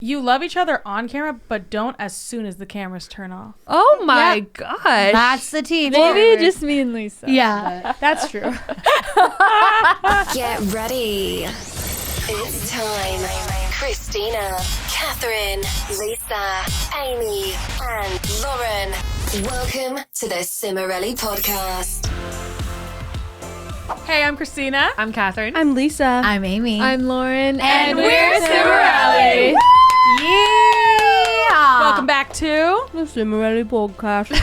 You love each other on camera, but don't as soon as the cameras turn off. Oh my gosh. That's the tea. Maybe just me and Lisa. Yeah. That's true. Get ready. It's time. Christina, Catherine, Lisa, Amy, and Lauren. Welcome to the Cimorelli podcast. Hey, I'm Christina. I'm Catherine. I'm Lisa. I'm Amy. I'm Lauren. And we're Cimorelli. Yeah. Welcome back to The Cimorelli podcast.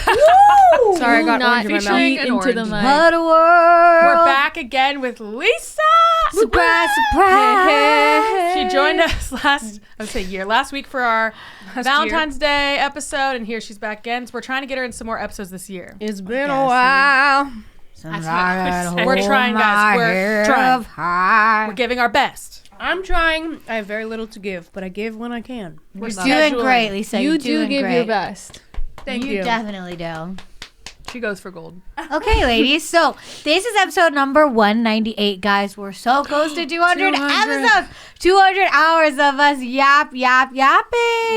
Sorry, I got Not orange in my featuring mouth. into the mic. What a world. We're back again with Lisa. Surprise, surprise. She joined us last week for our Valentine's Day episode, and here she's back again. So we're trying to get her in some more episodes this year. It's been a while. We're trying, guys. We're trying. We're giving our best. I'm trying. I have very little to give, but I give when I can. You're doing great, Lisa. You You're do doing give great. your best. Thank you. You definitely do. She goes for gold. Okay, ladies. So this is episode number 198, guys. We're so close to 200 episodes. 200 hours of us yapping.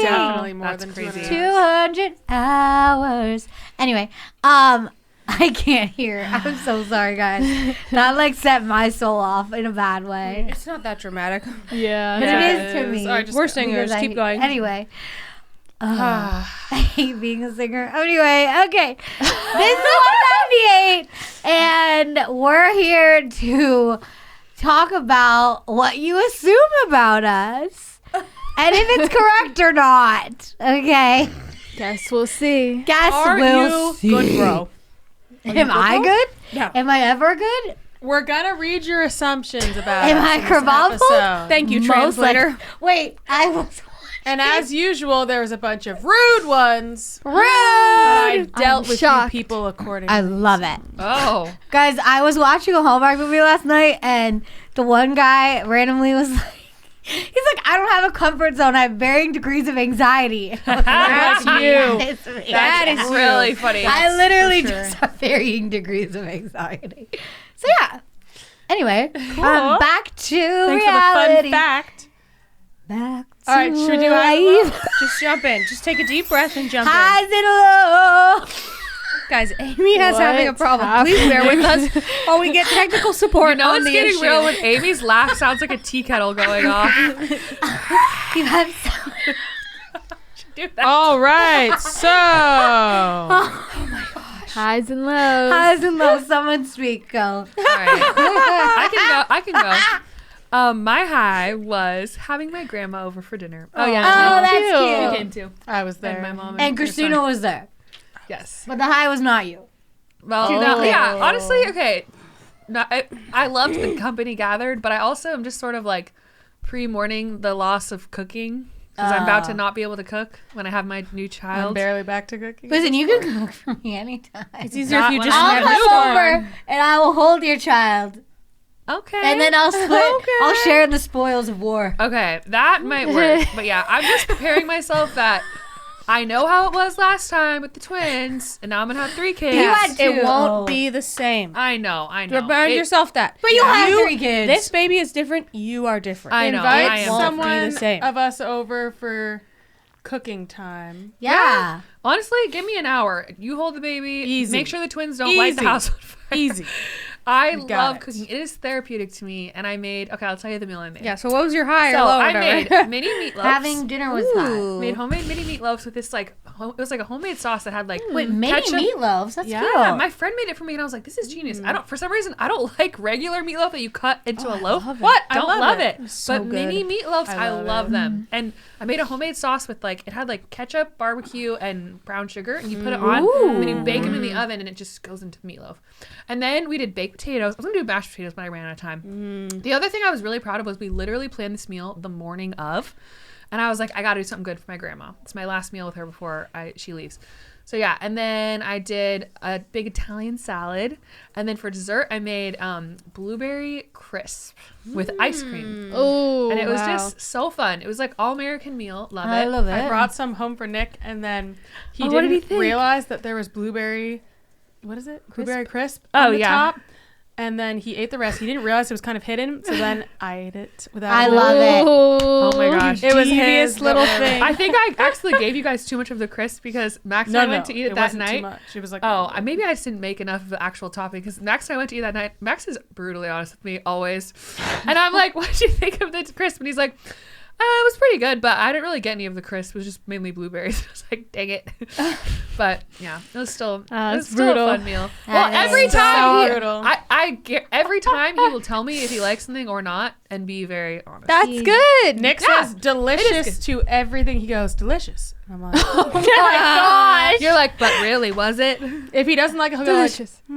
Definitely more That's than crazy. 200 hours. Anyway, I can't hear. I'm so sorry, guys. That like set my soul off in a bad way. It's not that dramatic. But it is to me. We're singers. Because Keep going. Anyway. I hate being a singer. Anyway, okay. This is 198, and we're here to talk about what you assume about us, and if it's correct or not. Okay. Guess we'll see. Guess Are we'll you see. good, bro? Am I good? Yeah. Am I ever good? We're gonna read your assumptions about Am us I in this Cravalful? episode. Thank you, Most translator. Wait, I was And as usual, there was a bunch of rude ones. rude. But I dealt with shocked. you people accordingly. I love it. Oh. Guys, I was watching a Hallmark movie last night, and the one guy randomly was like, he's like, I don't have a comfort zone. I have varying degrees of anxiety. That's you. It's me. That is really funny. I literally for sure. just have varying degrees of anxiety. So yeah. Anyway, back to Thanks for the reality. fun fact. Back to All right, should we do highs and lows? life. Just jump in. Just take a deep breath and jump in. Highs and lows. Guys, Amy has having a What's problem. Please bear with us while we get technical support You know on it's the getting issue. real when Amy's laugh sounds like a tea kettle going off. You have so Do that. All right, so Highs and lows. highs and lows. Someone speak. Go. All right. I can go. My high was having my grandma over for dinner. Oh, that's You cute. came too. I was there. And my mom And your Christina son. was there, Yes. but the high was not you. Well, yeah. Honestly, okay. I loved the company gathered, but I also am just sort of like pre-mourning the loss of cooking because I'm about to not be able to cook when I have my new I'm child. barely back to cooking. Listen, you can cook for me anytime. It's easier Not if you when just I I'll have have a come newborn. over and I will hold your child, Okay. and then I'll split. I'll share in the spoils of war. Okay, that might work. But yeah, I'm just preparing myself that I know how it was last time with the twins, and now I'm gonna have 3 kids. You had two. It won't Oh. be the same. I know. Remind yourself that. But you have 3 kids. This baby is different. You are different. I know. I Invite am. Won't be someone the same. of us over for cooking time. Yeah. Honestly, give me an hour. You hold the baby. Easy. Make sure the twins don't light the Easy. house on fire. Easy. I You got love it. cooking. It is therapeutic to me. And I made, okay, I'll tell you the meal I made. Yeah, so what was your high or So low? or I whatever? made mini meatloafs. Having dinner was hot. Made homemade mini meatloafs with this like, it was like a homemade sauce that had like Wait, mini ketchup. meatloafs? That's Yeah, cute. my friend made it for me, and I was like, "This is genius." I don't, for some reason, I don't like regular meatloaf that you cut into a loaf. What? I Don't love love it. it. So But mini meatloafs, I love love it. them. And I made a homemade sauce with like it had like ketchup, barbecue, and brown sugar, and you put it on, and then you bake them in the oven, and it just goes into meatloaf. And then we did baked potatoes. I was gonna do mashed potatoes, but I ran out of time. The other thing I was really proud of was we literally planned this meal the morning of. And I was like, I gotta do something good for my grandma. It's my last meal with her before she leaves. So yeah, and then I did a big Italian salad. And then for dessert, I made blueberry crisp with ice cream. Oh, And it was just so fun. It was like all American meal. Love it. I love it. I brought some home for Nick, and then he Oh, what did he didn't think? realize that there was blueberry. What is it? Blueberry crisp Oh, on the yeah. top. and then he ate the rest. He didn't realize it was kind of hidden, so then I ate it without. I love it. Oh my gosh. It was Devious his little but- thing. I think I actually gave you guys too much of the crisp because Max and I went to eat it that wasn't night. Too much. It was like Maybe I just didn't make enough of the actual topping because Max and I went to eat that night. Max is brutally honest with me always, and I'm like, "What did you think of the crisp?" And he's like, "It was pretty good, but I didn't really get any of the crisp. It was just mainly blueberries." I was like, "Dang it!" But yeah, it was still a fun meal. Well, That every is time so brutal. every time he will tell me if he likes something or not, and be very honest. That's good. Nick Yeah, says delicious to everything. He goes delicious. And I'm like, Oh my gosh! You're like, but really, was it? if he doesn't like it, he'll Delicious. go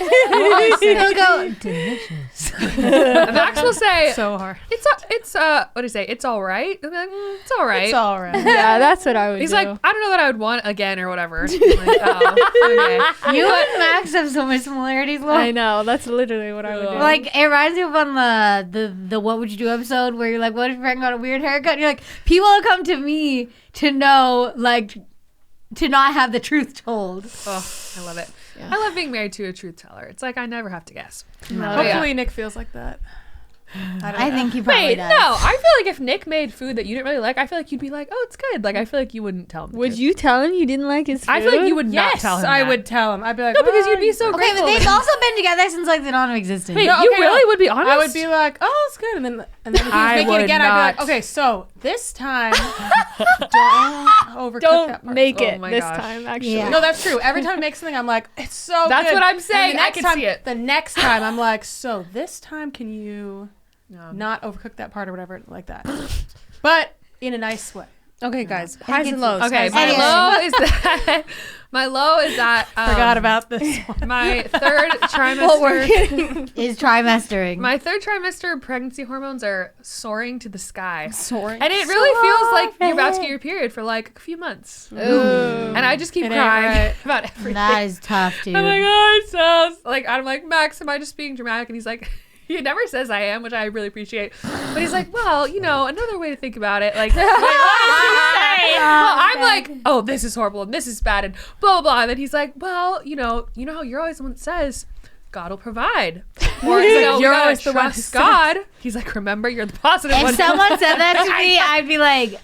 like, He'll go delicious. And Max will say, so hard. "It's what do you say? It's all right." I'm like, "It's all right." It's all right. Yeah, that's what I would He's do. like, "I don't know that I would want again or whatever." I'm like, oh, okay. You and Max have so much similarities, Lauren. I know. That's literally what I would do. Like, it reminds me of on the What Would You Do episode where you're like, what if Frank got a weird haircut? And you're like, people will come to me to know, like, to not have the truth told. Oh, I love it. Yeah. I love being married to a truth teller. It's like I never have to guess. No, Hopefully Nick feels like that. I think he probably Wait, does. no. I feel like if Nick made food that you didn't really like, I feel like you'd be like, "Oh, it's good." Like I feel like you wouldn't tell him. the would truth. you tell him you didn't like his food? I feel like you would not Yes, tell him. I that. would tell him. I'd be like, No, because "Oh, you'd be so Okay, grateful. but they've also been together since, like, the non-existent. Wait, No, you okay, really no. would be honest? I would be like, oh, it's good. And then if he was I making it would again, I'd be like, not. okay, so this time, don't overcook that Don't part. make Oh it my this gosh. time, actually. Yeah. No, that's true. Every time I make something, I'm like, it's so That's good. what I'm And saying. the I next can time, see it. The next time, I'm like, so this time, can you No. not overcook that part or whatever like that? But in a nice way. Okay, guys. Highs it's- and lows. Okay, Highs my and Anyway. low is that my low is that Forgot about this one. my third Well, we're trimester. Is trimestering. My third trimester pregnancy hormones are soaring to the sky. soaring. And it really feels like you're about to get your period for like a few months. Ooh. And I just keep It ain't crying right. about everything. That is tough, dude. I'm like, oh, it sounds like I'm like, Max, am I just being dramatic? And he's like, he never says I am, which I really appreciate. But he's like, well, you know, another way to think about it, like, what does he say? Well, I'm like, oh, this is horrible and this is bad and blah blah blah. And then he's like, well, you know how you're always the one that says God will provide, or you know, You're we gotta always the one who trust says- God. He's like, remember, you're the positive one. If someone said that to me, I'd be like,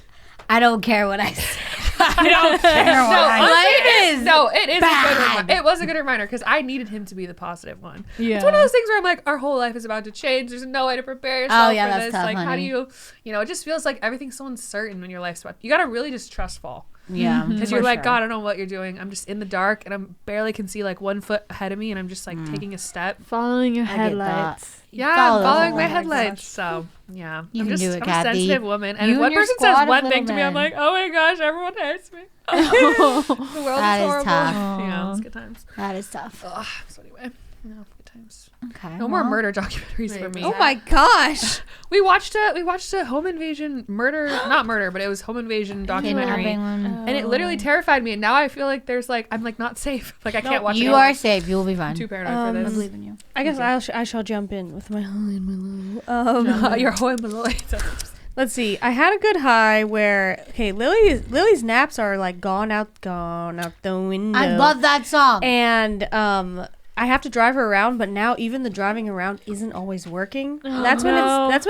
I don't care what I say. I don't care. No, Life is no, it is a good bad. reminder. It was a good reminder because I needed him to be the positive one. Yeah. It's one of those things where I'm like, our whole life is about to change. There's no way to prepare yourself yeah, for that's this. tough, Like, how do honey. you know, it just feels like everything's so uncertain when your life's about. You gotta really just trust fall. Yeah. Because for you're like, sure. God, I don't know what you're doing. I'm just in the dark and I'm barely can see like 1 foot ahead of me and I'm just like taking a step. Following your I get that. headlights. Yeah, Follow I'm those following my headlights. headlights. So yeah, You I'm can just do it, I'm a Kathy. sensitive woman. And You if one and your person squad says of one little thing to me, I'm men. like, oh my gosh, everyone hates me. The world That is is horrible. tough. Yeah, it's good times. That is tough. Ugh, so anyway, no, good times. Okay. No more well, murder documentaries for me. Oh my gosh. We watched a home invasion murder, not murder, but it was home invasion documentary. kidnapping one. And it literally terrified me. And now I feel like I'm like not safe. Like I can't watch it. You are safe. You will be fine. I'm too paranoid I for this. believe in you. I guess I shall jump in with my high and my low. You're hoi Malloy. Let's see. I had a good high where Lily's naps are like gone out the window. I love that song. And I have to drive her around, but now even the driving around isn't always working. That's when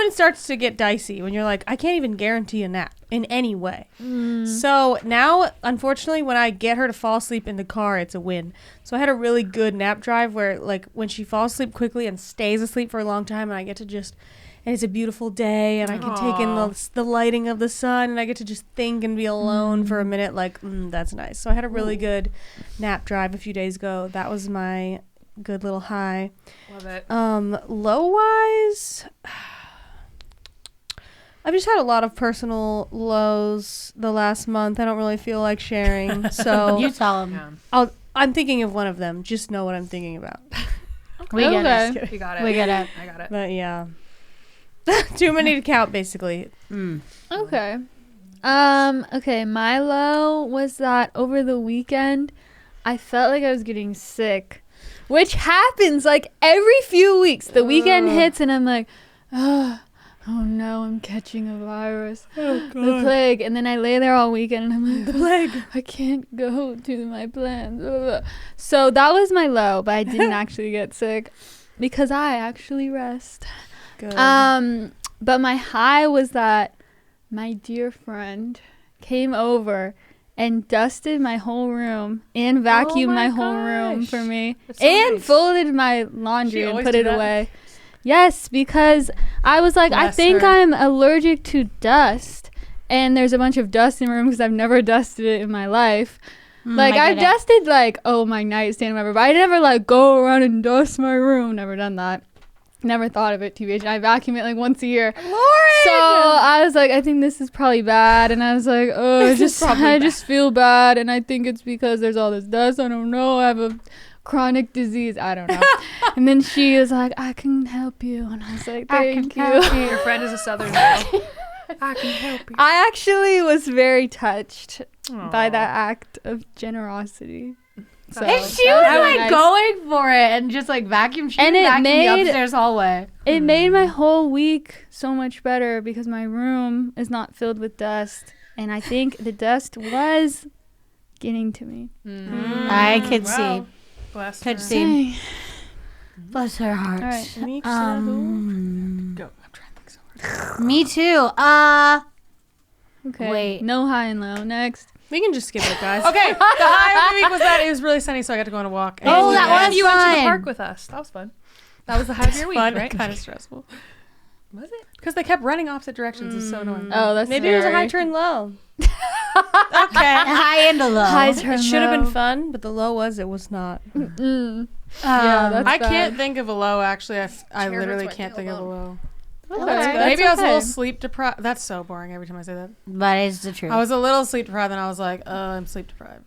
it starts to get dicey, when you're like, I can't even guarantee a nap in any way. So now, unfortunately, when I get her to fall asleep in the car, it's a win. So I had a really good nap drive where, like, when she falls asleep quickly and stays asleep for a long time, and I get to just, and it's a beautiful day, and I can take in the lighting of the sun, and I get to just think and be alone for a minute, like, that's nice. So I had a really good nap drive a few days ago. That was my good little high. Love it. Low wise, I've just had a lot of personal lows the last month. I don't really feel like sharing, so You tell him. Yeah. I'm thinking of one of them. Just know what I'm thinking about. We get it. You got it. We get it. I got it. But yeah, too many to count, basically. Okay. Okay, my low was that over the weekend I felt like I was getting sick, which happens like every few weeks. The weekend hits and I'm like, oh no, I'm catching a virus. The plague. And then I lay there all weekend and I'm like, the plague. I can't go to my plans. So that was my low, but I didn't actually get sick. because I actually rest. Good. But my high was that my dear friend came over and dusted my whole room and vacuumed my my whole room gosh. for me That's so and nice. folded my laundry She and always put do it that? away. Yes, because I was like, I Bless think her. I'm allergic to dust. And there's a bunch of dust in my room because I've never dusted it in my life. Like, I've dusted, like, my nightstand or whatever. But I never, like, go around and dust my room. Never done that. Never thought of it, TBH. I vacuum it, like, once a year. Lauren! So I was like, I think this is probably bad. And I was like, oh, I just feel bad. And I think it's because there's all this dust. I don't know. I have a chronic disease. I don't know. And then she was like, I can help you. And I was like, thank you. Your friend is a Southern girl. I can help you. I actually was very touched by Aw. that act of generosity. So And she that was really like nice. going for it and just like vacuum. She And it vacuumed the made- upstairs hallway. It made my whole week so much better because my room is not filled with dust. And I think the dust was getting to me. I could Wow. Bless Could her. see. Dang. Bless her heart. All right. Meek Um, Sahu. Go. I'm trying to think so hard. Me too. Okay. Wait. No high and low. Next. We can just skip it, guys. Okay, the high of the week was that it was really sunny, so I got to go on a walk. Oh, And that And was you went to the fun. park with us. That was fun. That was the high of your week, fun, right? kind of stressful. Was it? Because they kept running opposite directions. It's so annoying. Oh, that's Maybe it was a high very- turn low. Okay. High and a low. High turn It should have been low. fun, but the low was it was not. Mm. Yeah, that's I bad. can't think of a low, actually. I literally hurts can't right think now, of a low. Okay. Maybe I was a little okay. sleep deprived. That's so boring every time I say that. But it's the truth. I was a little sleep deprived, and I was like, I'm sleep deprived.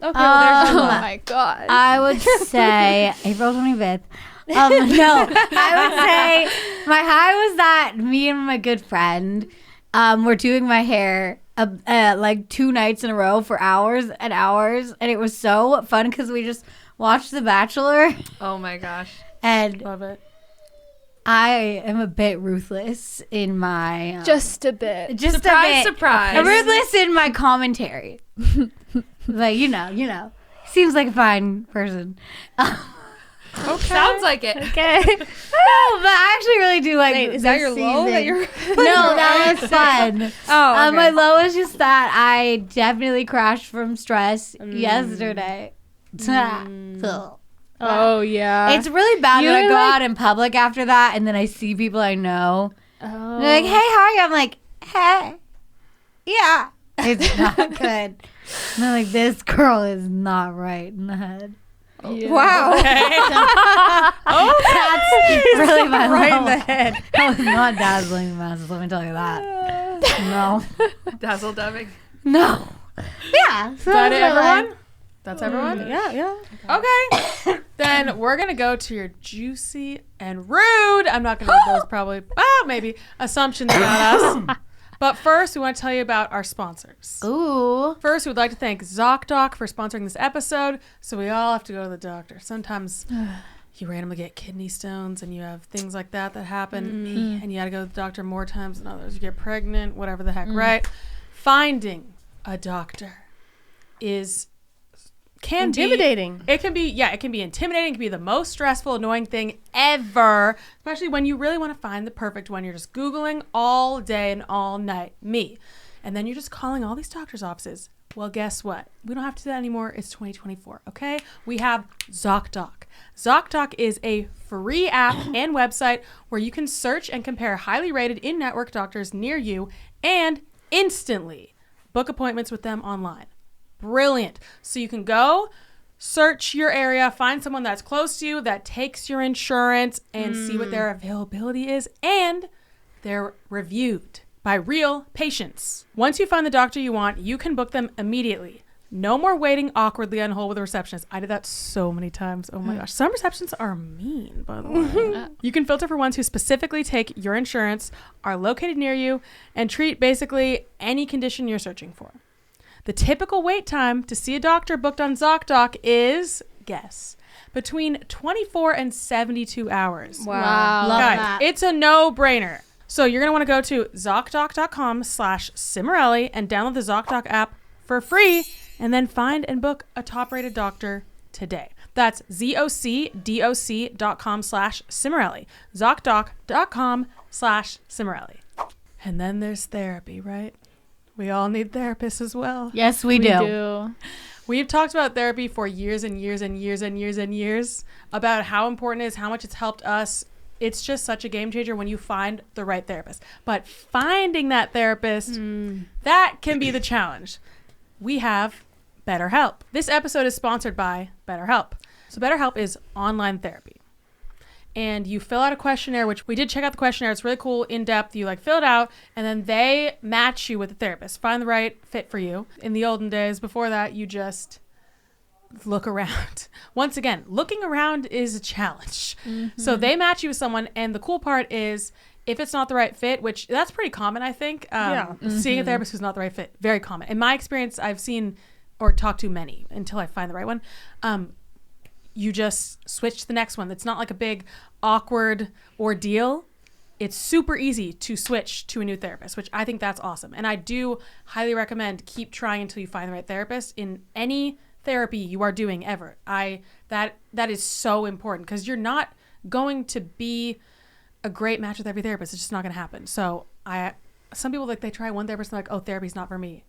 Okay, well, there's your Oh low. my god. I would say April 25th. No, I would say my high was that me and my good friend were doing my hair like 2 nights in a row for hours and hours. And it was so fun because we just watched The Bachelor. Oh my gosh. And Love it. I am a bit ruthless in my... Just a bit. just Surprise, a bit. surprise. I'm ruthless in my commentary. Like, you know. Seems like a fine person. Okay. Sounds like it. Okay. No, but I actually really do like. Wait, is that this your low? That season. you're No, that was fun. Oh, okay. My low is just that I definitely crashed from stress yesterday. So, Oh yeah. it's really bad You when I were go like- out in public after that, and then I see people I know. Oh. And they're like, "Hey, how are you?" I'm like, "Hey, yeah." It's not good. And they're like, "This girl is not right in the head." Yeah. Wow. That's really my right low. in the head. I was not dazzling the masses. Let me tell you that. No. Dazzle dubbing. No. Yeah. So Is that that's it, my lie. everyone? That's everyone? Yeah. Okay. Then we're going to go to your juicy and rude. I'm not going to read those probably. Maybe. Assumptions about us. But first, we want to tell you about our sponsors. Ooh. First, we'd like to thank ZocDoc for sponsoring this episode. So we all have to go to the doctor. Sometimes you randomly get kidney stones and you have things like that happen. And you got to go to the doctor more times than others. You get pregnant, whatever the heck, right? Finding a doctor can Intimidating. It can be intimidating. It can be the most stressful, annoying thing ever, especially when you really want to find the perfect one. You're just Googling all day and all night. Me. And then you're just calling all these doctor's offices. Well, guess what? We don't have to do that anymore. It's 2024, okay? We have ZocDoc. ZocDoc is a free app and website where you can search and compare highly rated in-network doctors near you and instantly book appointments with them online. Brilliant. So you can go search your area, find someone that's close to you that takes your insurance and see what their availability is, and they're reviewed by real patients. Once you find the doctor you want, you can book them immediately. No more waiting awkwardly on hold with a receptionist. I did that so many times. Oh my gosh. Some receptionists are mean, by the way. You can filter for ones who specifically take your insurance, are located near you, and treat basically any condition you're searching for. The typical wait time to see a doctor booked on ZocDoc is, guess, between 24 and 72 hours. Wow. Love Guys, that. it's a no-brainer. So you're going to want to go to ZocDoc.com/Cimorelli and download the ZocDoc app for free and then find and book a top-rated doctor today. That's ZocDoc.com/Cimorelli. ZocDoc.com/Cimorelli. And then there's therapy, right? We all need therapists as well. Yes, we do. We've talked about therapy for years and years and years and years and years about how important it is, how much it's helped us. It's just such a game changer when you find the right therapist. But finding that therapist, that can be the challenge. We have BetterHelp. This episode is sponsored by BetterHelp. So BetterHelp is online therapy. And you fill out a questionnaire, which we did check out the questionnaire. It's really cool, in depth. You fill it out, and then they match you with a therapist. Find the right fit for you. In the olden days, before that, you just look around. Once again, looking around is a challenge. So they match you with someone, and the cool part is if it's not the right fit, which that's pretty common, I think. Seeing a therapist who's not the right fit, very common. In my experience, I've seen or talked to many until I find the right one. You just switch to the next one. It's not like a big awkward ordeal. It's super easy to switch to a new therapist, which I think that's awesome. And I do highly recommend keep trying until you find the right therapist in any therapy you are doing ever. That is so important because you're not going to be a great match with every therapist. It's just not going to happen. So some people they try one therapist and they're like, oh, therapy's not for me.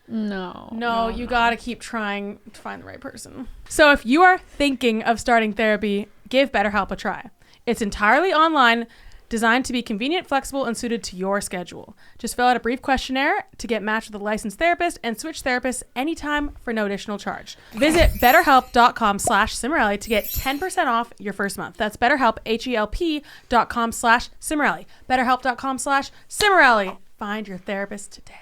No, you gotta keep trying to find the right person. So if you are thinking of starting therapy, give BetterHelp a try. It's entirely online, designed to be convenient, flexible, and suited to your schedule. Just fill out a brief questionnaire to get matched with a licensed therapist and switch therapists anytime for no additional charge. Visit betterhelp.com/Cimorelli to get 10% off your first month. That's BetterHelp, HELP.com/Cimorelli. BetterHelp.com/Cimorelli. Find your therapist today.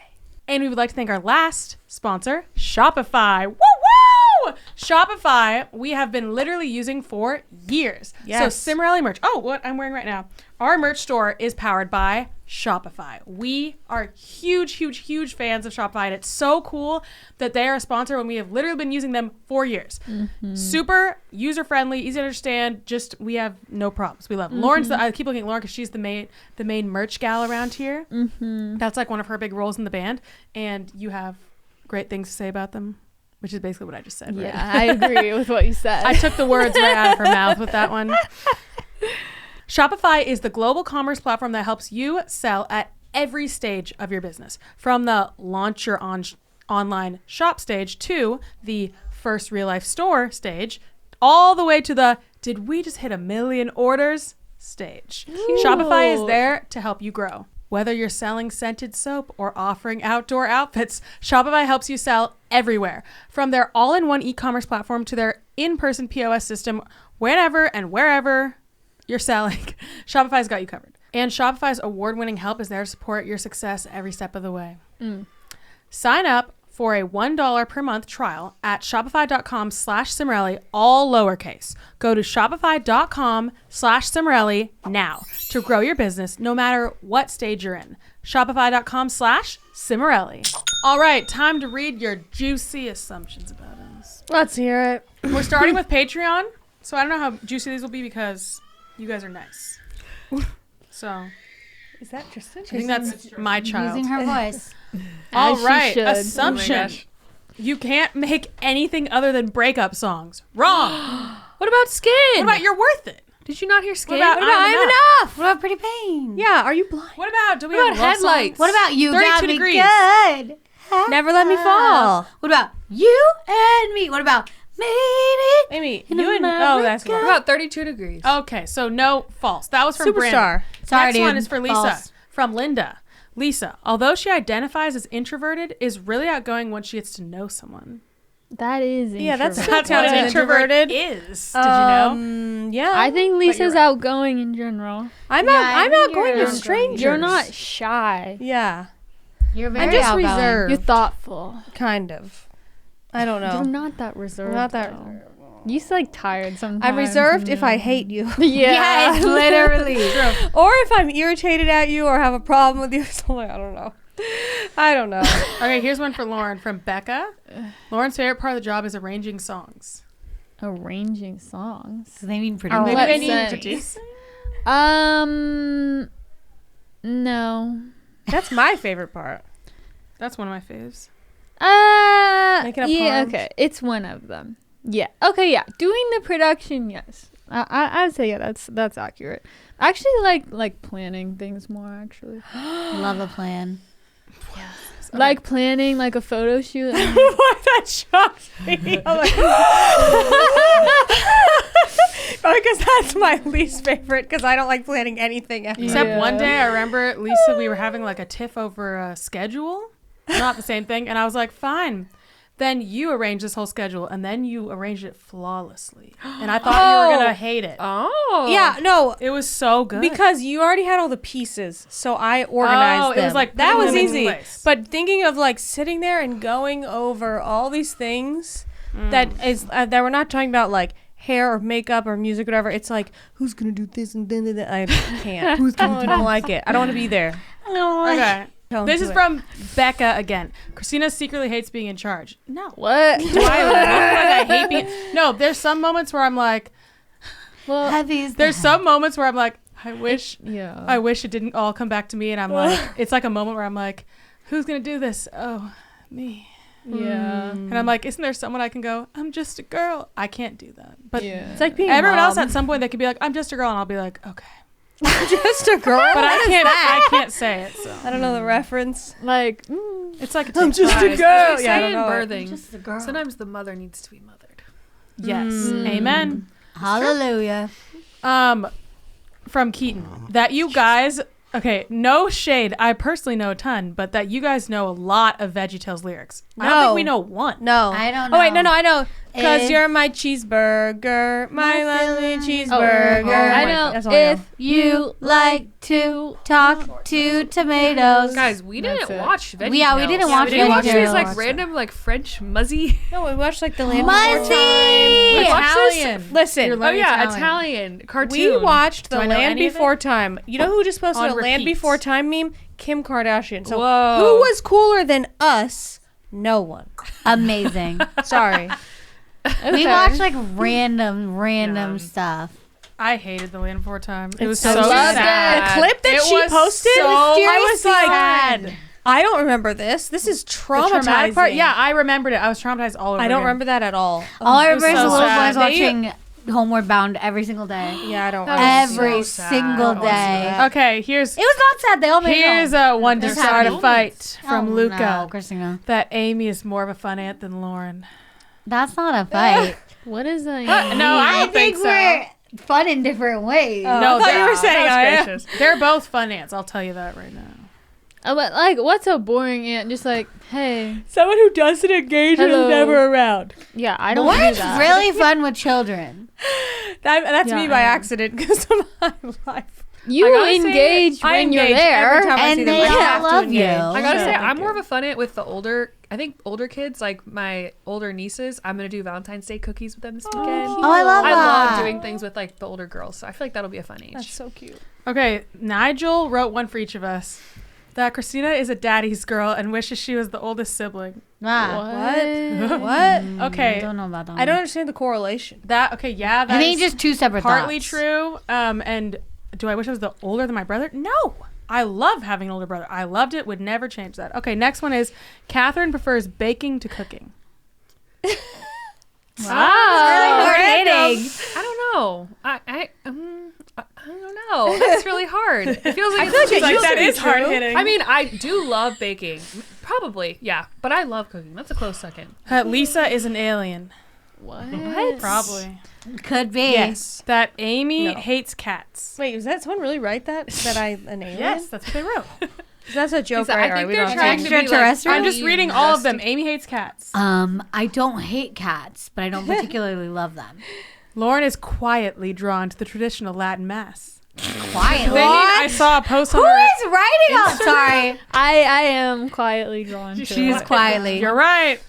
And we would like to thank our last sponsor, Shopify. Woo woo! Shopify, we have been literally using for years. Yes. So Cimorelli merch. Oh, what I'm wearing right now. Our merch store is powered by Shopify. We are huge, huge, huge fans of Shopify. And it's so cool that they are a sponsor when we have literally been using them for years. Super user-friendly, easy to understand. Just, we have no problems. We love Lauren's. I keep looking at Lauren because she's the main merch gal around here. That's like one of her big roles in the band. And you have great things to say about them, which is basically what I just said. Yeah, right? I agree with what you said. I took the words right out of her mouth with that one. Shopify is the global commerce platform that helps you sell at every stage of your business. From the launch your online shop stage to the first real life store stage, all the way to the did we just hit 1 million orders stage. Shopify is there to help you grow. Whether you're selling scented soap or offering outdoor outfits, Shopify helps you sell everywhere. From their all-in-one e-commerce platform to their in-person POS system, whenever and wherever you're selling, Shopify's got you covered. And Shopify's award-winning help is there to support your success every step of the way. Sign up for a $1 per month trial at shopify.com/Cimorelli, all lowercase. Go to shopify.com/Cimorelli now to grow your business no matter what stage you're in. Shopify.com/Cimorelli. All right, time to read your juicy assumptions about us. Let's hear it. We're starting with Patreon. So I don't know how juicy these will be because you guys are nice. So Is that Tristan? I think that's my child. Using her voice. All As she right, should. assumption. Oh my gosh. You can't make anything other than breakup songs. Wrong. What about Skin? What about You're Worth It? Did you not hear Skin? What about I'm Enough? What about Pretty Pain? Yeah, are you blind? What about Do We What Have about Love Headlights? Songs? What about You 32 Got Me Degrees. Good? Never Let Me Fall. What about You and Me? What about Made It? Amy, In you and that's America. What about 32 Degrees? Okay, so no, false. That was from Superstar. Brandon. Sorry, Next one dude. is for Lisa. False. From Linda. Lisa, although she identifies as introverted, is really outgoing once she gets to know someone. That is Yeah, that's introverted. That's what an Introverted. introvert is. Did you know? Yeah. I think Lisa's right. outgoing in general. I'm Yeah, I I'm think outgoing you're with outgoing. strangers. You're not shy. Yeah. You're very I'm just outgoing. reserved. You're thoughtful. Kind of. I don't You're know. not that reserved. Not that. though. You like tired sometimes. I'm reserved if I hate you. Yeah. Yes, literally. Or if I'm irritated at you or have a problem with you. Something, I don't know. I don't know. Okay, here's one for Lauren from Becca. Lauren's favorite part of the job is arranging songs. Arranging songs. They mean pretty Oh, much. let's Maybe say- producing? No. That's my favorite part. That's one of my faves. Making up Yeah, poems. okay. It's one of them. Yeah. Okay. Yeah. Doing the production. Yes. I'd say yeah. That's accurate. I actually like planning things more. Actually, Love a plan. like planning like a photo shoot. Why that shocked me? I'm like, because that's my least favorite. Because I don't like planning anything ever. Except one day, I remember Lisa, we were having like a tiff over a schedule, not the same thing, and I was like, fine. Then you arranged this whole schedule, and then you arranged it flawlessly, and I thought you were gonna hate it. Oh. Yeah, no, It was so good because you already had all the pieces, so I organized them. it was like that putting was them in easy. place. But thinking of like sitting there and going over all these things that is that we're not talking about like hair or makeup or music or whatever. It's like who's gonna do this and then I can't. Who's gonna I don't like it. I don't want to be there. Okay. Don't This do is it. from Becca again. Christina secretly hates being in charge. No. What? Do I look like I hate being? No. There's some moments where I'm like. Well, Heavy is There's some moments where I'm like, I wish yeah. it didn't all come back to me, and I'm like, it's like a moment where I'm like, who's gonna do this? Oh, me. Yeah. And I'm like, isn't there someone I can go? I'm just a girl. I can't do that. But Yeah. It's like being everyone a else mom. at some point they could be like, I'm just a girl, and I'll be like, okay. just a girl. But I can't say it. So I don't know the reference. Like. it's like a I'm just a Guys, girl. as they Yeah, I say don't in know. birthing, just a girl. sometimes the mother needs to be mothered. yes, amen. Hallelujah. From Keaton, that you guys. Okay, no shade. I personally know a ton, but that you guys know a lot of VeggieTales lyrics. I don't No. think we know one. No. I don't Oh wait, no, know. I know. Because If- you're my cheeseburger, my lovely cheeseburger. Oh, I my- know that's all I know. if you like to talk to tomatoes. Guys, we That's didn't it. watch VeggieTales. Yeah, we didn't watch We didn't watch these VeggieTales. like random like French muzzy. No, we watched like the Land Muzzy! Before Time. We watched this? Italian. Listen, You're Oh learning yeah, Italian. Italian cartoon. we watched Do the I know Land any of it? Before Time. You know who just posted On a Land repeat. Before Time meme? Kim Kardashian. So Whoa. who was cooler than us? No one. Amazing. Sorry. We watched like random stuff. I hated the Land Before Time. It It's was so so sad. sad. The clip that It she was posted, so I was like, sad. I don't remember this. This is The traumatizing. traumatic part. Yeah, I remembered it. I was traumatized all over. I don't again. remember that at all. All I it was remember is so the little sad. boys watching Homeward Bound every single day. Yeah, I don't. That was Every so sad. single That was day. sad. Okay, here's It was not sad. They all made here's it one to They're start happy. a fight from Oh, Luca. No, Christina. That Amy is more of a fun aunt than Lauren. That's not a fight. What is that? No, I don't think so. we're fun in different ways. Oh, No, I thought you they're- were saying I am. gracious. They're both fun aunts. I'll tell you that right now. But like, what's a boring aunt? Just like, hey, Someone who doesn't engage and Hello. is never around. yeah, I don't Lauren's do that. really fun with children. That's Yeah, me by I am. accident because of my life. You I gotta say, engage I when you're engage there. every time I see And them. they I all have to love engage. you. I gotta So say, thank I'm you. more of a fun it with the older. I think older kids, like my older nieces. I'm gonna do Valentine's Day cookies with them this weekend. Oh, I love I that. love doing things with like the older girls, so I feel like that'll be a fun age. That's so cute. Okay, Nigel wrote one for each of us. That Christina is a daddy's girl and wishes she was the oldest sibling. Ah, What? What? Okay, I don't know about that. I don't understand the correlation. yeah, I that think is just two separate partly thoughts. true. And do I wish I was the older than my brother? No. I love having an older brother. I loved it. Would never change that. Okay, next one is Catherine prefers baking to cooking. Really hard-hitting. I don't know. I don't know. That's really hard. It feels like that is hard hitting. I mean, I do love baking. Probably, yeah. But I love cooking. That's a close second. Lisa is an alien. What? Probably. Could be. Yes. That Amy No. hates cats. Wait, is that someone really write that? That I an alien? Yes, that's what they wrote. That's a joke, Lisa, right? I think we they're don't trying have to be like, Extraterrestrial? I'm just reading all of them. Amy hates cats. I don't hate cats, but I don't particularly love them. Lauren is quietly drawn to the traditional Latin mass. Quietly. I saw a post on Who her. is writing on? Sorry. I am quietly drawn to She's it. quietly. You're right.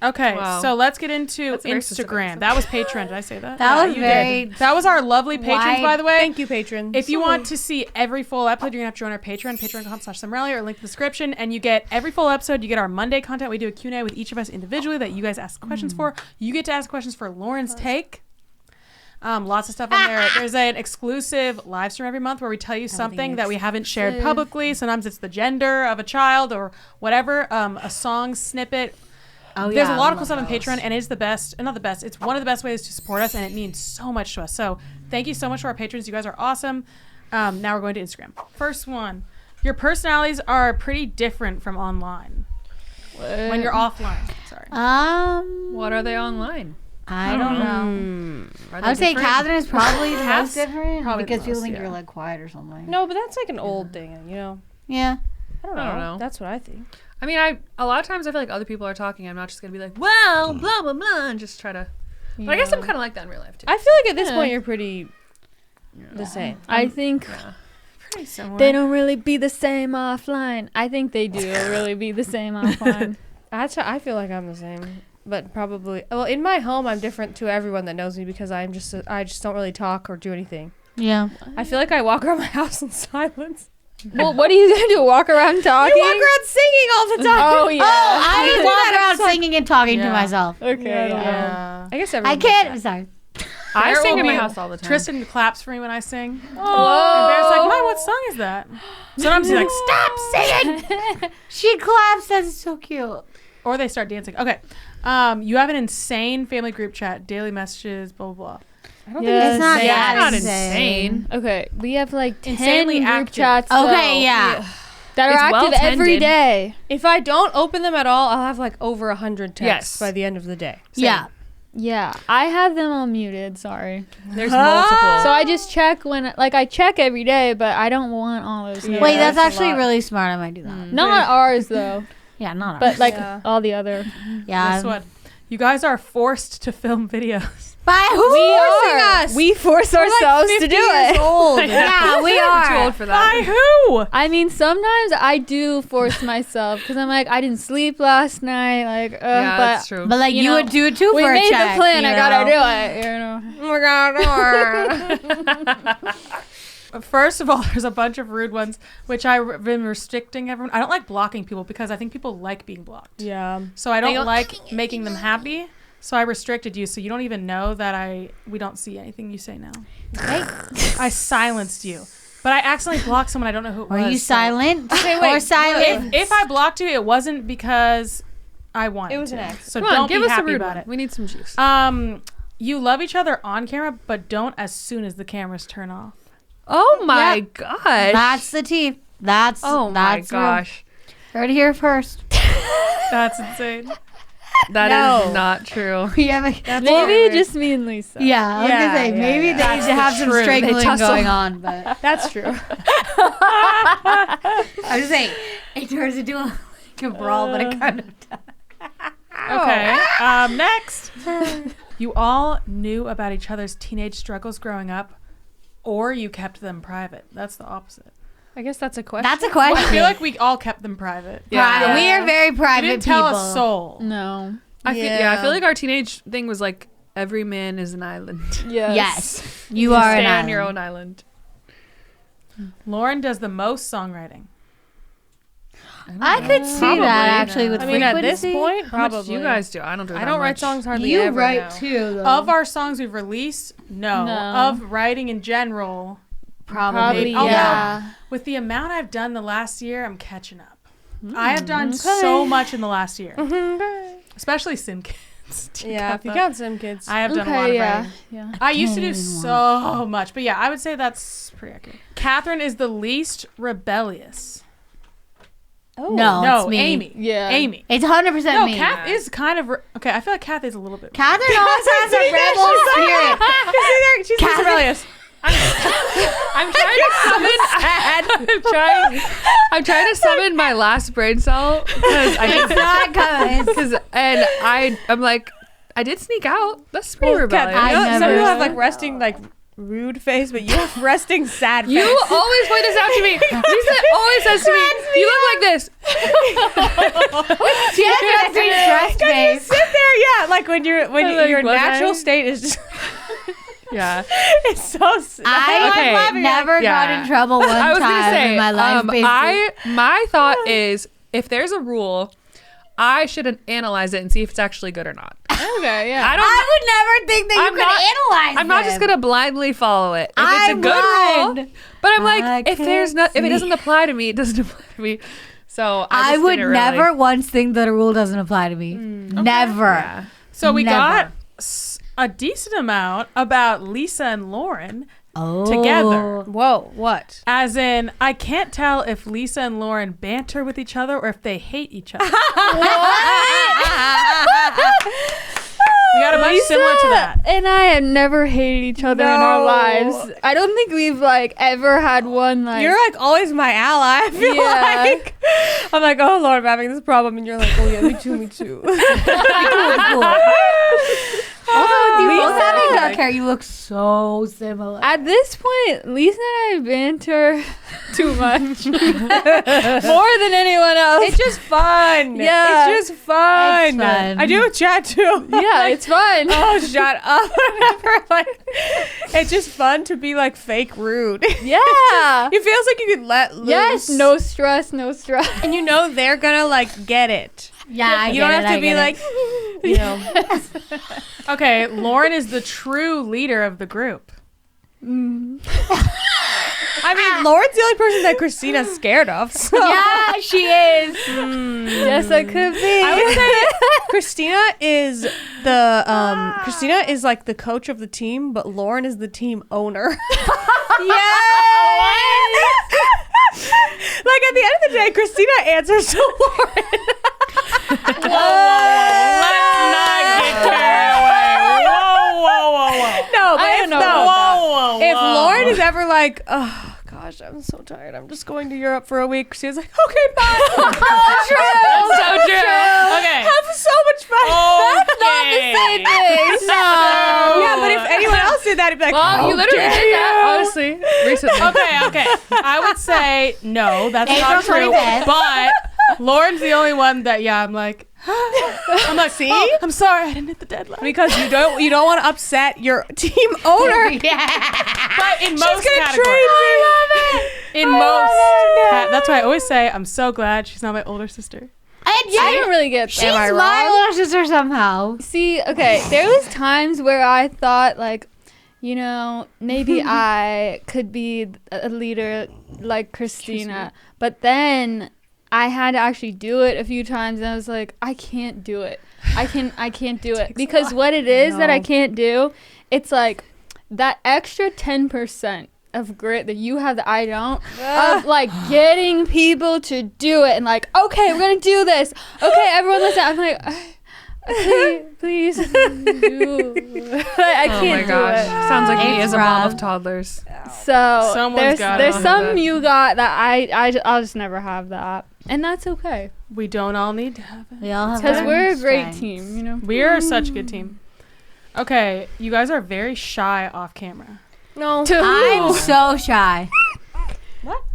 Okay, Wow. so let's get into That's a very specific Instagram. answer. That was Patreon. Did I say that? That was you very did. That was our lovely patrons, wide- by the way. Thank you, patrons. If you want to see every full episode, you're going to have to join our Patreon, patreon.com/Cimorelli, or link in the description, and you get every full episode. You get our Monday content. We do a Q&A with each of us individually that you guys ask questions for. You get to ask questions for Lauren's take. Lots of stuff on there. There's an exclusive live stream every month where we tell you something that we haven't shared publicly. Sometimes it's the gender of a child or whatever. A song snippet. Oh, There's yeah, a lot I of cool stuff on love those. Patreon, and it's the best, not the best, it's one of the best ways to support us, and it means so much to us. So thank you so much to our patrons. You guys are awesome. Now we're going to Instagram. First one. Your personalities are pretty different from online. When you're offline. Sorry. What are they online? I don't know. Are they I would say different? Catherine is probably the Cass? most different Probably the because people most, think yeah. you're like quiet or something. No, but that's like an old thing, you know. Yeah. I don't know. That's what I think. I mean, a lot of times I feel like other people are talking. I'm not just gonna be like, well, blah blah blah, and just try to. But I guess I'm kind of like that in real life too. I feel like at this point you're pretty the same. I think Pretty similar. they don't really be the same offline. I think they do really be the same offline. I feel like I'm the same, but probably. Well, in my home, I'm different to everyone that knows me because I just don't really talk or do anything. Yeah. I feel like I walk around my house in silence. Well, what are you gonna do? Walk around talking? You walk around singing all the time. Oh yeah. I walk around singing and talking to Yeah. myself. Okay. Yeah. I guess I everyone. can't. Sorry. I Bear sing will in my be- house all the time. Tristan claps for me when I sing. Whoa. And Bear's like, Mom, what song is that? Sometimes he's like, stop singing. She claps. That's so cute. Or they start dancing. Okay. You have an insane family group chat, daily messages, blah, blah, blah. I don't Yes. It's not It's that not insane. insane. Okay, we have like 10 Insanely group active. chats. Okay, though, yeah. that are It's active every well-tended. day. If I don't open them at all, I'll have like over 100 texts Yes. by the end of the day. Yeah. Yeah, I have them all muted. Sorry. There's multiple. So I just check when, like, I check every day, but I don't want all those. Yeah. Wait, that's that's a actually lot. really smart. I might do that. Not ours though, Yeah, not but ours. like Yeah. all the other. Yeah. Guess what? You guys are forced to film videos. By who? Forcing us. We force ourselves to do it. Old. Yeah, we I'm too are. old for that. By who? I mean, sometimes I do force myself because I'm like, I didn't sleep last night. Like, Yeah, but that's true. But like You you know, would do it too we for a made check. the plan. you I gotta know? do it. You know. Oh my god. First of all, there's a bunch of rude ones, which I've been restricting everyone. I don't like blocking people because I think people like being blocked. Yeah. So I don't like making them happy. So I restricted you, so you don't even know that we don't see anything you say now. I silenced you. But I accidentally blocked someone I don't know who it was. Are you so- silent? Okay, wait. Or silent? If I blocked you, it wasn't because I wanted It was to. an accident. So Come on, don't give be us a happy rude about one. it. We need some juice. You love each other on camera, but don't as soon as the cameras turn off. Oh my Yep. gosh. That's the tea. That's Oh my that's real. gosh. Heard it here first. That's insane. That No. is not true. We have a, Maybe just me and Lisa. yeah, I was gonna say maybe they That's need to have the some truth. They strangling tussle. going on, but That's true. I was saying it turns into a brawl, but it kind of does. Okay. Next. You all knew about each other's teenage struggles growing up, or you kept them private. That's the opposite. I guess that's a question. That's a question. I feel like we all kept them private. Private. We are very You private didn't people. tell a soul. No. I feel like our teenage thing was like every man is an island. Yes. Yes, you are Stay an on your island. own island. Lauren does the most songwriting. I could see Probably. that actually with I mean, at this frequency. point, How much probably. do you guys do? I don't do that I don't write much. songs hardly You ever write now. too, though. Of our songs we've released, no. No. Of writing in general, probably, Although- yeah. with the amount I've done the last year, I'm catching up. I have done so much in the last year, especially Sim Kids. Do Yeah, if you count count Sim Kids. that? I have done a lot Okay. of Yeah. writing. Yeah. I used to do Can't even so much, but yeah, I would say that's pretty accurate. Catherine is the least rebellious. No, no, it's me. Amy. Yeah. Amy. It's 100% No, me. Kath is kind of okay. I feel like Kath is a little bit. Catherine always has a rebel spirit. She's Catherine- rebellious. I'm trying to summon. I'm trying to summon my last brain cell because It's not coming. I'm like I did sneak out. That's pretty rebellious. I You know, some never- people have like resting like rude face, but you have resting sad face. You always point this out to me. Lisa always says to me, "You look like this." She has a big stressed face. sit there, yeah, like when I'm like, your was natural I? state is just Yeah. it's so. I Okay, have never yeah. got in trouble one I was gonna time say, in my life. Basically. my thought is if there's a rule, I should analyze it and see if it's actually good or not. Okay. Yeah. I don't. I would never think that you I'm could not- analyze I'm not just them. gonna blindly follow it. If I it's a good would. rule, but I'm I like, if there's can't if it see. doesn't apply to me, it doesn't apply to me. So I just would didn't never really- once think that a rule doesn't apply to me. Never. Yeah. So we Never. got a decent amount about Lisa and Lauren Oh. together. Whoa, what? As in, I can't tell if Lisa and Lauren banter with each other or if they hate each other. We got a bunch similar to that. And I have never hated each other in our No. lives. I don't think we've like ever had one like. You're like always my ally. I feel Yeah. like I'm like, oh Lord, I'm having this problem, and you're like, oh yeah, me too, me too. Also, with you both Lisa. having dark hair, you look so similar. At this point, Lisa and I banter too much, more than anyone else. It's just fun. Yeah. It's just fun. It's fun. I do with Chad too. Yeah, it's fun. Oh, shut up. Whatever. Like, it's just fun to be like fake rude. Yeah. It feels like you could let loose. Yes, no stress, no stress. And you know they're gonna like get it. Yeah, I You get don't it, have I to be get like, it. you know. Okay, Lauren is the true leader of the group. I mean, Lauren's the only person that Christina's scared of. So. Yeah, she is. Yes, I could be. I would say Christina is the Christina is like the coach of the team, but Lauren is the team owner. Like at the end of the day, Christina answers to Lauren. Let's not get carried away. Whoa. No, but I if, don't know no, about if Lauren is ever like, oh gosh, I'm so tired, I'm just going to Europe for a week, she's like, okay, bye. So true. Okay. Have so much fun. Okay. Yeah, but if anyone else did that, it'd be like, Well, you literally dare did that, you. honestly, recently. Okay. I would say no, that's April not true. 25th. But Lauren's the only one that I'm like, See? oh, I'm sorry, I didn't hit the deadline. Because you don't want to upset your team owner. But in She's most gonna categories, trade in most, that's why I always say I'm so glad she's not my older sister. I don't really get She's that. my little sister somehow. See, okay, there was times where I thought like, you know, maybe I could be a leader like Christina, but then I had to actually do it a few times, and I was like, I can't do it. I can't do it because what it is that I can't do, it's like that extra 10% of grit that you have that I don't, of like getting people to do it and like, okay, we're gonna do this. Okay, everyone listen. I'm like, please do. I Oh can't my gosh. do it. Sounds like me It's as a mom rough. of toddlers. So Someone's gotta there's have some that. you got that I'll just never have that, and that's okay We don't all need to have it. We all have because our we're a great strengths. team, you know. We are such a good team. Okay, you guys are very shy off camera. No. I'm so shy.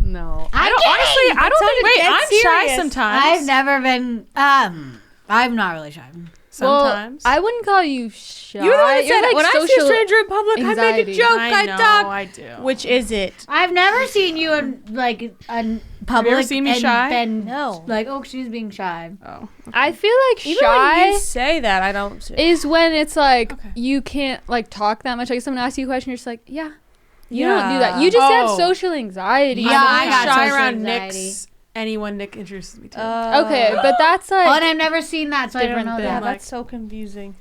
No. I I don't think. Wait, dead I'm shy serious. sometimes. I've never been. I'm not really shy. Sometimes. Well, I wouldn't call you shy. You're the one that said, like when I see a social stranger in public, I make anxiety. a joke, I know, talk. I do. Which is it? I've never seen you in like a public. seen me and shy? Been No. like, oh, she's being shy. Oh. I feel like Even when shy you say that, I don't. is when it's like Okay. you can't like talk that much. Like someone asks you a question, you're just like, yeah. You don't do that. Yeah. You just have Oh. social anxiety. Yeah, I'm I only got shy social around anxiety. Nick's. Anyone Nick introduces me to. Okay, but that's like Oh, and I've never seen that, so I don't Different know thing. Yeah, that. like- that's so confusing.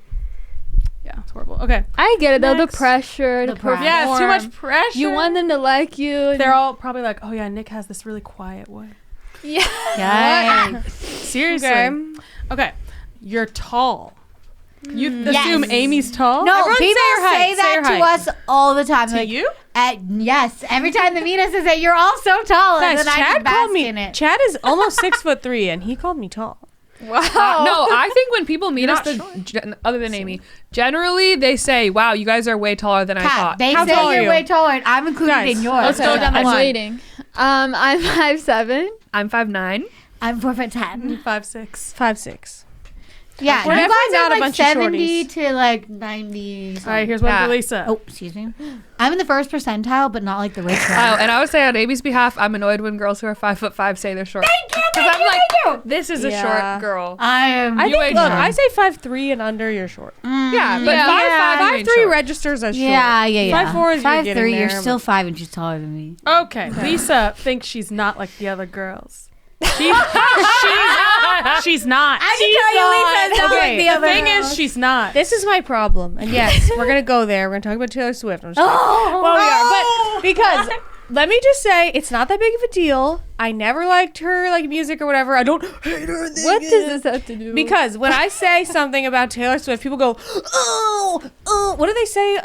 Yeah, it's horrible. Okay. I get it though. The Next. pressure to The pressure. perform. Yeah, it's too much pressure. You want them to like you. They're all probably like, oh yeah, Nick has this really quiet way. yeah. Yikes. Seriously. Okay. Okay. You're tall. You Yes. assume Amy's tall? No, Everyone people say your height. say Say that your to height. us all the time. To like, you? yes, every time they meet us, they say you're all so tall, Guys, and then I Chad just bask called me. in it. Chad is almost 6'3", and he called me tall. No, I think when people meet us, other than Amy, generally they say, wow, you guys are way taller than I Kat, thought. they How tall say are you're you? way taller, and I'm included Guys, in yours. let's go down the I'm line. waiting. I'm 5'7". I'm 5'9". I'm 4'10". 5'6". 5'6". Yeah, We're you definitely guys not are a like bunch of 70 shorties. to like 90. All right, here's one Yeah. for Lisa. Oh, excuse me. I'm in the first percentile, but not like the rich Oh, one. and I would say on Amy's behalf, I'm annoyed when girls who are 5'5" say they're short. Because I'm like, this is a Yeah. short girl. I am. I You think. ain't Look, short. I say 5'3" and under, you're short. Yeah, but Yeah. 5'5", you ain't 5'3" short. registers as short. yeah. 5'4" is you're 5'3", getting you're there, still but- 5 inches taller than me. Okay, Lisa thinks she's not like the other girls. She's not. I can tell you, Lisa's not like the The other thing girls. is, she's not. This is my problem. And yes, we're going to go there. We're going to talk about Taylor Swift. I'm just kidding. Oh, Well, we are. But because, let me just say, it's not that big of a deal. I never liked her like music or whatever. I don't hate her. What does this have to do? Because when I say something about Taylor Swift, people go, oh, what do they say?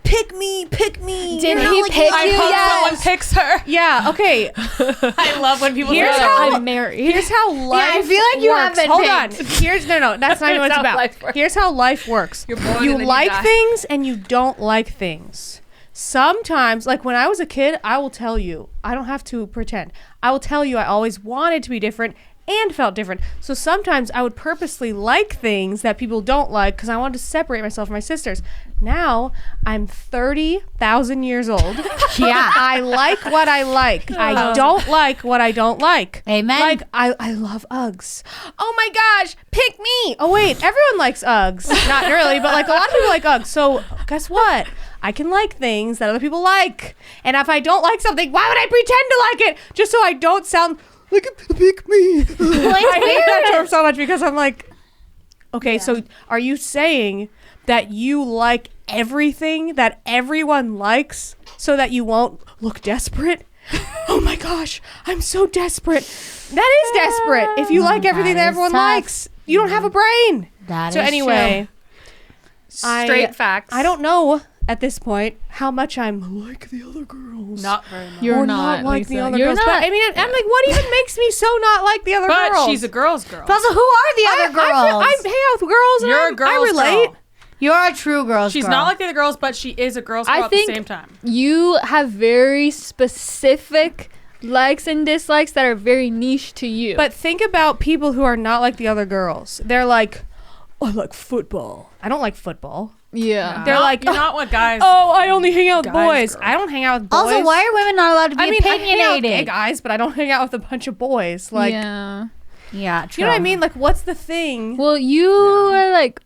Pick me. Did You're not he like pick me. you? Someone Yes. picks her. Yeah, okay. I love when people Here's say how- that. I'm married. Here's how life I feel like you works. have been Hold on. picked. Here's no, that's not even what it's how about. life works. Here's how life works. You're born You and then you like die. things and you don't like things. Sometimes, like when I was a kid, I will tell you. I don't have to pretend. I will tell you I always wanted to be different and felt different. So sometimes I would purposely like things that people don't like because I wanted to separate myself from my sisters. Now I'm 30,000 years old. Yeah. I like what I like. I don't like what I don't like. Amen. Like I love Uggs. Oh my gosh, pick me. Oh wait, everyone likes Uggs. Not really, but like a lot of people like Uggs. So guess what? I can like things that other people like. And if I don't like something, why would I pretend to like it? Just so I don't sound like a pick me. I hate that term so much because I'm like, okay, so are you saying that you like everything that everyone likes so that you won't look desperate? Oh my gosh, I'm so desperate. That is desperate. If you like everything that is everyone tough. likes, you don't have a brain. That So is anyway, Straight facts. I don't know at this point how much I'm like the other girls. Not very much. You're or not, like Lisa. the other You're girls. not. But I mean, I'm like, what even makes me so not like the other But girls? she's a girl's girl. But also, who are the other girls? I hang out with girls and You're I a girl's relate. girl. You're a true girl's She's girl. not like the other girls, but she is a girl's girl I at the think- same time. You have very specific likes and dislikes that are very niche to you. But think about people who are not like the other girls. They're like, oh, I like football. I don't like football. yeah. They're like, you're not what guys. oh, I only hang out with Guys, boys. girl. I don't hang out with boys. Also, why are women not allowed to be I mean, I hang out with gay opinionated? guys, but I don't hang out with a bunch of boys. Like, yeah. Yeah, true. you know what I mean? Like, what's the thing? Well, you are like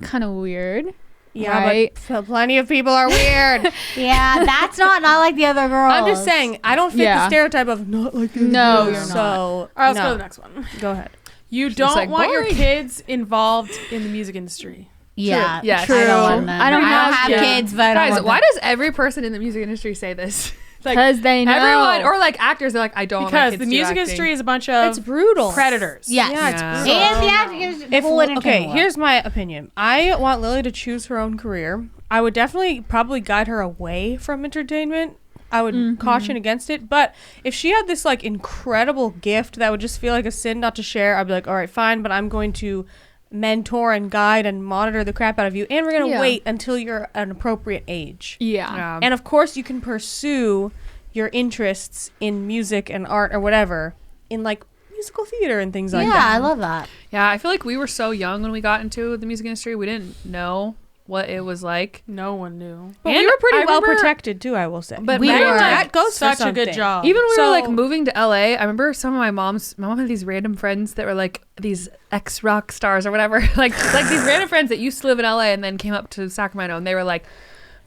kind of weird. Yeah, right. but plenty of people are weird. Yeah, that's not like the other girls. I'm just saying, I don't fit the Yeah. stereotype of not like the other No, girls. you're not. So, All right, let's no. go to the next one. Go ahead. You don't like, want your boring. kids involved in the music industry. Yeah, Yeah, I true. don't want them. I don't have kids. kids, but I don't Guys, want why them. does every person in the music industry say this? Like Because they know. everyone, or like actors, they're like, I don't want my Because kids the to do music acting. industry is a bunch of It's brutal. predators. Yes. Yeah, it's Yeah. brutal. And the acting is If, full okay, entertainment. here's my opinion. I want Lily to choose her own career. I would definitely probably guide her away from entertainment. I would caution against it. But if she had this like incredible gift that would just feel like a sin not to share, I'd be like, all right, fine, but I'm going to mentor and guide and monitor the crap out of you. And we're going to Yeah. wait until you're an appropriate age. Yeah. Yeah. And of course, you can pursue your interests in music and art or whatever in like musical theater and things like yeah, that. I love that. Yeah, I feel like we were so young when we got into the music industry. We didn't know what it was like. No one knew. But And we were pretty I well remember- protected too, I will say. But We we were. were that goes Such for a good something. job. even when we were like So- moving to LA, I remember some of my mom had these random friends that were like these ex rock stars or whatever, like these random friends that used to live in LA and then came up to Sacramento, and they were like,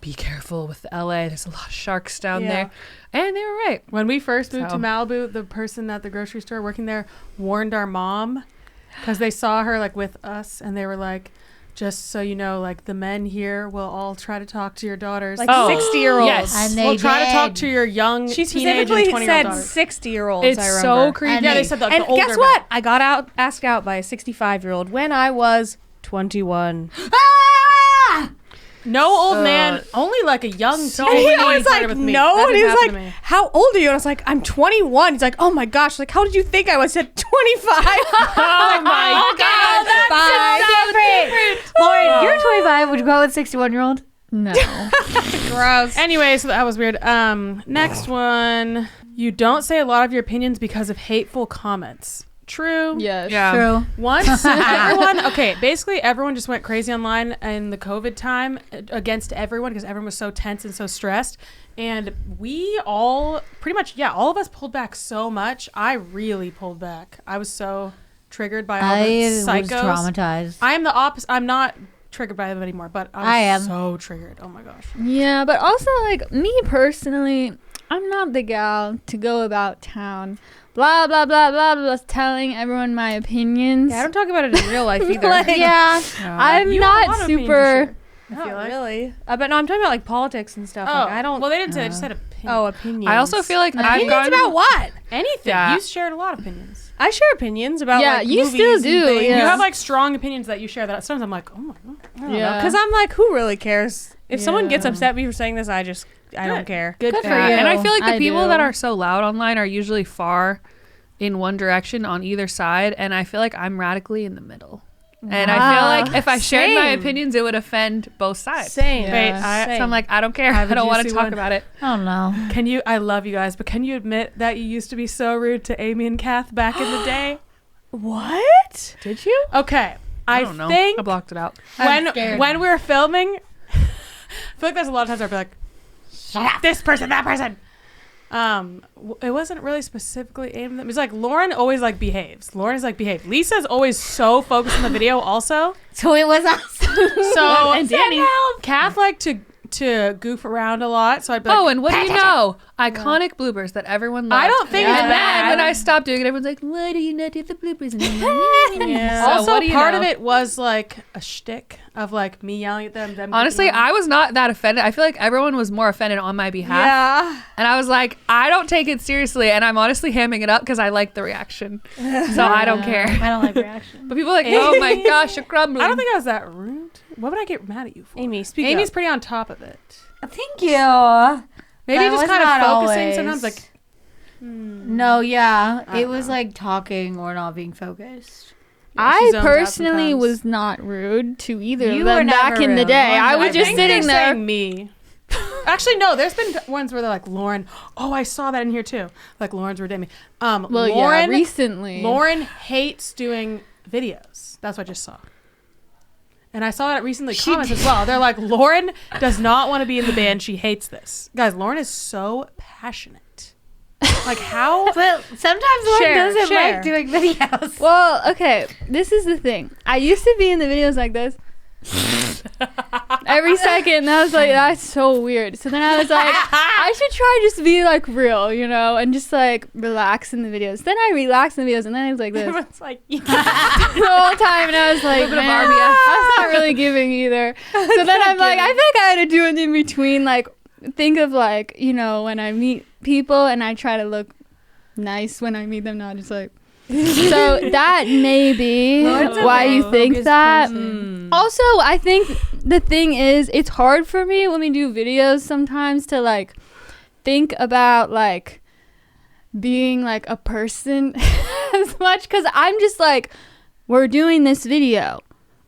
"Be careful with LA. There's a lot of sharks down Yeah. there," and they were right. When we first moved to So. Malibu, the person at the grocery store working there warned our mom because they saw her like with us, and they were like, "Just so you know, like the men here will all try to talk to your daughters. Like Oh, 60-year-olds. yes. And they we'll try to talk did. to your young She teenage and specifically 20-year-old said daughters." 60-year-olds, It's I so remember. creepy. And Yeah, they they- said the And older guess what? I got asked out by a 65-year-old when I was 21. Ah! No old man, only like a young so teenage And he man was flirted like, with me. no. That And he didn't was happen to like, me. how old are you? And I was like, I'm 21. He's like, oh my gosh. Like, how did you think I was at 25? Oh my god, Different. Lauren, you're 25. Would you go with 61-year-old? No. Gross. Anyway, so that was weird. Next one. You don't say a lot of your opinions because of hateful comments. True. Yes. Yeah. True. Once everyone, okay, basically everyone just went crazy online in the COVID time against everyone because everyone was so tense and so stressed. And we all, pretty much, yeah, all of us pulled back so much. I really pulled back. I was so triggered by all I the was psychos. traumatized. I am the opposite. I'm not triggered by them anymore, but I I was am. so triggered. Oh my gosh. Yeah, but also like me personally, I'm not the gal to go about town, blah blah blah blah blah, telling everyone my opinions. Yeah, I don't talk about it in real life either. Yeah, I'm You have a lot not of opinions to super. share, I Not feel like. really. But no, I'm talking about like politics and stuff. Oh, Like, I don't. Well, they didn't say. They just said opinions. Oh, opinions. I also feel like I've opinions gone about what? anything. Yeah. You shared a lot of opinions. I share opinions about. Yeah, like, you movies still and do, things. yeah. You have like strong opinions that you share. That sometimes I'm like, oh my god. Yeah. Because I'm like, who really cares? If someone gets Yeah. upset at me for saying this, I don't care. Good Good for for you. you. And I feel like the I people do. that are so loud online are usually far in one direction on either side, and I feel like I'm radically in the middle. And I feel like if I shared my Same. opinions, it would offend both sides. Same. Yeah. Wait, So I'm like, I don't care. I have I a don't want to juicy talk one. about it. I don't know. Can you? I love you guys, but can you admit that you used to be so rude to Amy and Kath back in the day? What? Did you? Okay, I don't know. think I blocked it out. I'm scared. when we were filming, I feel like there's a lot of times I'd be like, shut up, this person, that person. It wasn't really specifically aimed at them. It's like Lauren always like behaves. Lauren is like behaved. Lisa's always so focused on the video also. So it was us. So And Danny. Kath liked to goof around a lot. So I'd be like, Oh, and what do you know? Iconic bloopers that everyone loves. I don't think and it's then bad. when I stopped doing it, everyone's like, "Why do you not do the bloopers?" yeah. So Also, what do you part know? of it was like a shtick of like me yelling at them. Honestly, kicking them. I was not that offended. I feel like everyone was more offended on my behalf. Yeah. And I was like, I don't take it seriously, and I'm honestly hamming it up because I like the reaction. So I don't care. I don't like reaction. But people are like, oh my gosh, you're crumbling. I don't think I was that rude. What would I get mad at you for? Amy, speak Amy's up. pretty on top of it. Thank you. Maybe That just was kind of not focusing always. sometimes. Like No, yeah. I It don't was know. like talking or not being focused. yeah, she I zones out personally sometimes. was not rude to either You of them were back never in the rude. day. I I was just think sitting they're there. saying me. Actually, no. There's been ones where they're like Lauren. Oh, I saw that in here too. Like Lauren's rude at me. Well, Lauren. yeah, recently. Lauren hates doing videos. That's what I just saw. And I saw it recently comments as well. They're like, Lauren does not want to be in the band. She hates this. Guys, Lauren is so passionate. Like how? But sometimes one Share, doesn't share. like doing videos. Well, okay, this is the thing. I used to be in the videos like this. Every second, and I was like, that's so weird. So then I was like, I should try just to be like real, you know, and just like relax in the videos. Then I relaxed in the videos, and then I was like this Everyone's like, the whole time, and I was like, bit of man, RBF. that's not really giving either. So then I'm like, I feel like I had to do it in between, like think of like, you know, when I meet people and I try to look nice when I meet them, not just like. So that may be why you think that. Also, I think the thing is, it's hard for me when we do videos sometimes to like think about like being like a person as much, because I'm just like, we're doing this video.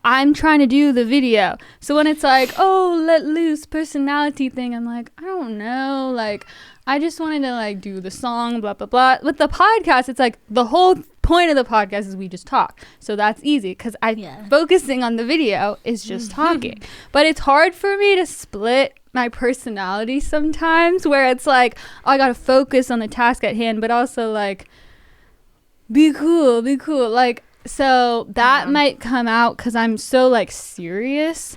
I'm trying to do the video. So when it's like, oh, let loose personality thing, I'm like, I don't know. Like, I just wanted to like do the song, blah, blah, blah. With the podcast, it's like the whole point of the podcast is we just talk. So that's easy because focusing on the video is just talking. But it's hard for me to split my personality sometimes where it's like, oh, I got to focus on the task at hand, but also like, be cool. Like, so that might come out because I'm so like serious.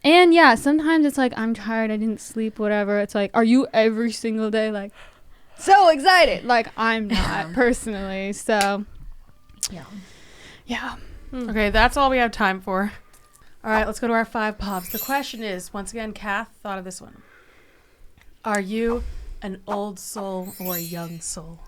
And yeah, sometimes it's like, I'm tired, I didn't sleep, whatever. It's like, are you every single day like so excited? Like, I'm not personally. So yeah. Okay, that's all we have time for. All right, let's go to our 5 pops. The question is, once again, Kath thought of this one. Are you an old soul or a young soul?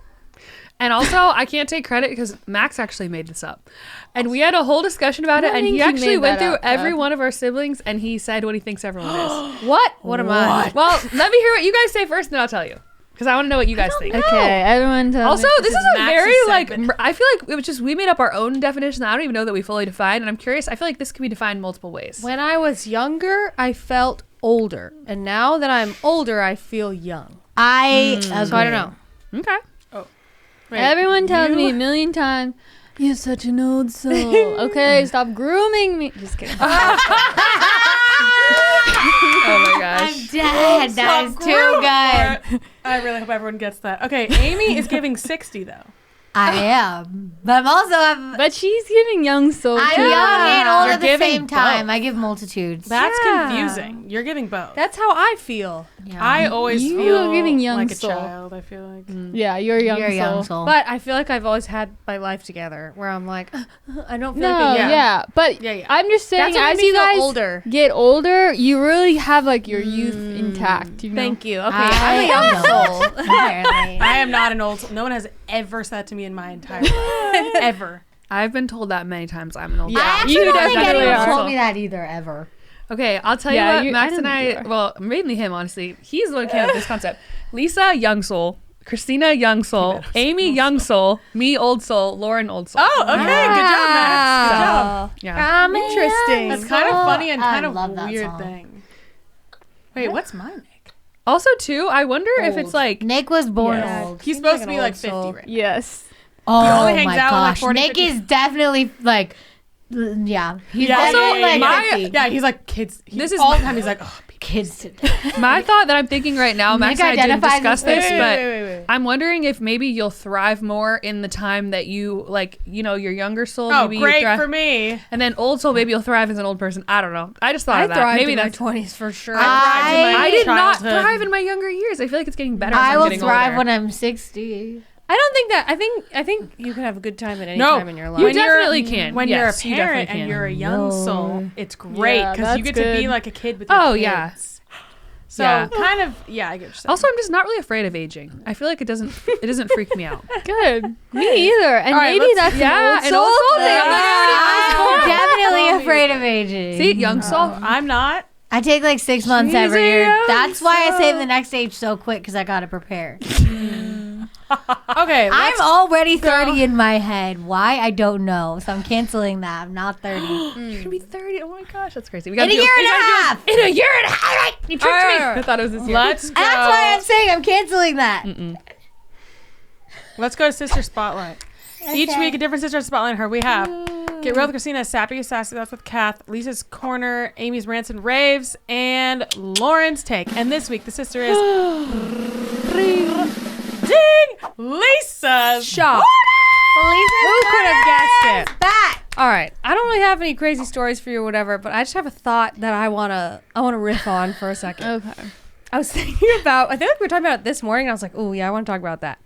And also, I can't take credit because Max actually made this up. And we had a whole discussion about I it. don't And think he he actually made went that through up, every though. one of our siblings and he said what he thinks everyone is. what? What am I? Well, let me hear what you guys say first and then I'll tell you. Because I want to know what you guys think. Okay, everyone tell Also, me. this is a Max's very, like, segment. I feel like it was just, we made up our own definition that I don't even know that we fully defined. And I'm curious, I feel like this can be defined multiple ways. When I was younger, I felt older, and now that I'm older, I feel young. So I So I don't know. Okay. Everyone tells me a million times, you're such an old soul. Okay, stop grooming me. Just kidding. Oh my I'm gosh. dead. That is too good. I really hope everyone gets that. Okay, Amy is giving 60 though. I am, but I'm also But she's giving young soul I'm too. young and old You're at the giving same time. both. I give multitudes. That's Yeah. confusing. You're giving both. That's how I feel. Yeah. I always You feel are giving young like a soul. child. I feel like. Yeah, you're a young You're a young soul. soul. But I feel like I've always had my life together, where I'm like, I don't feel No, like a yeah. But Yeah, yeah. I'm just saying, That's what made as me you feel guys older. get older, you really have like your youth intact. You know? Thank you. Okay, I I'm a young don't. soul. Apparently. I am not an old soul. No one has ever said that to me in my entire life. Ever. I've been told that many times. I'm an old. I actually You don't think definitely anyone are. told me that either, ever. Okay, I'll tell Yeah, you what. you- Max I and don't think I, you are. well, mainly him, honestly. He's the one who came up with this concept. Lisa, young soul. Christina, young soul. Amy, young soul. Me, old soul. Lauren, old soul. Oh, okay. Good job, Max. Good job. Yeah. Interesting. That's kind of funny and I kind of love that weird song. thing. Wait, what's my Nick? Also, too, I wonder if it's like. Nick was born Yeah. old. He's Seems supposed like to an be like old 50 soul. right now. Yes. Oh only hangs my out with, like, gosh. 40, Nick 50. is definitely like, yeah. He's Yeah, definitely like my- 50. Yeah, he's like kids. This is all my- the time. He's like, oh, Kids today. My thought that I'm thinking right now, Max Nick and I didn't identifies discuss as this, 50. but wait. I'm wondering if maybe you'll thrive more in the time that you, like, you know, your younger soul. oh maybe you great thrive, for me. And then old soul, maybe you'll thrive as an old person. I don't know. I just thought I of that. thrived Maybe in my that's. 20s for sure. I did not childhood. thrive in my younger years. I feel like it's getting better. As I I'm will getting thrive older. when I'm 60. I don't think that. I think you can have a good time at any No, time in your life. You When you're- definitely can. When Yes, you're you a parent definitely and can. you're a young soul, it's great Yeah, because you that's get to be good. like a kid with your Oh, kids. yeah. So Yeah. kind of, yeah, I get what you're saying. Also, I'm just not really afraid of aging. I feel like it doesn't freak me out. Good. Me either. And All right, maybe let's- that's yeah, an an old old soul soul thing. thing. I'm like, I'm definitely afraid of aging. See, young soul. I'm not. I take like 6 months She's every a year. young That's why I save the next age so quick because I got to prepare. Okay, I'm let's, already 30 in my head. Why? I don't know. So I'm canceling that. I'm not 30. You're gonna be 30. Oh my gosh, that's crazy. We In a year and a half. In a year and a half. You tricked me. I thought it was this year. let's go. That's why I'm saying I'm canceling that. Let's go to Sister Spotlight. Each Okay. week, a different Sister Spotlight. Her we have Get Real with Christina, Sappy Sassy, that's with Kath, Lisa's Corner, Amy's Rants and Raves, and Lauren's Take. And this week, the sister is Ding Lisa's Shock. Who could have guessed it? Back. All right. I don't really have any crazy stories for you or whatever, but I just have a thought that I wanna riff on for a second. Okay. I was thinking about. I think we were talking about it this morning. And I was like, oh yeah, I want to talk about that.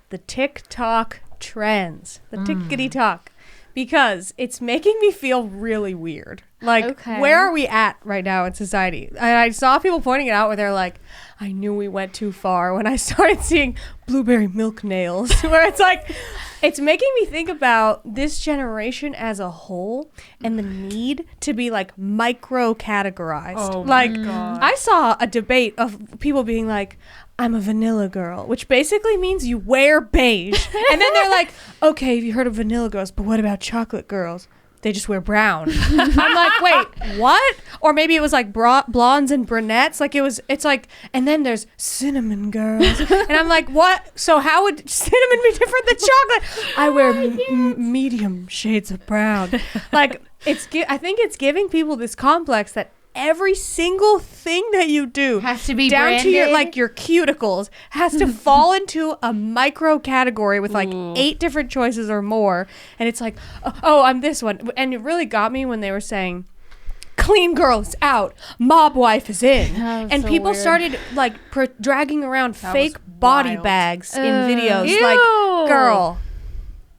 The TikTok trends. The tickety talk. Because it's making me feel really weird. Like, Okay. where are we at right now in society? And I saw people pointing it out where they're like, I knew we went too far when I started seeing blueberry milk nails. Where it's like, it's making me think about this generation as a whole and the need to be like micro categorized. Oh like, my God. I saw a debate of people being like, I'm a vanilla girl, which basically means you wear beige. And then they're like, okay, have you heard of vanilla girls? But what about chocolate girls? They just wear brown. I'm like, wait, what? Or maybe it was like blondes and brunettes. Like it's like, and then there's cinnamon girls. And I'm like, what? So how would cinnamon be different than chocolate? I wear medium shades of brown. Like I think it's giving people this complex that every single thing that you do Has to be down to your branded? like your cuticles has to fall into a micro category with like 8 different choices or more, and it's like, oh, I'm this one. And it really got me when they were saying clean girl is out, mob wife is in. That was And so people weird. started like dragging around That fake was body wild. bags in videos. Ew. Like, girl,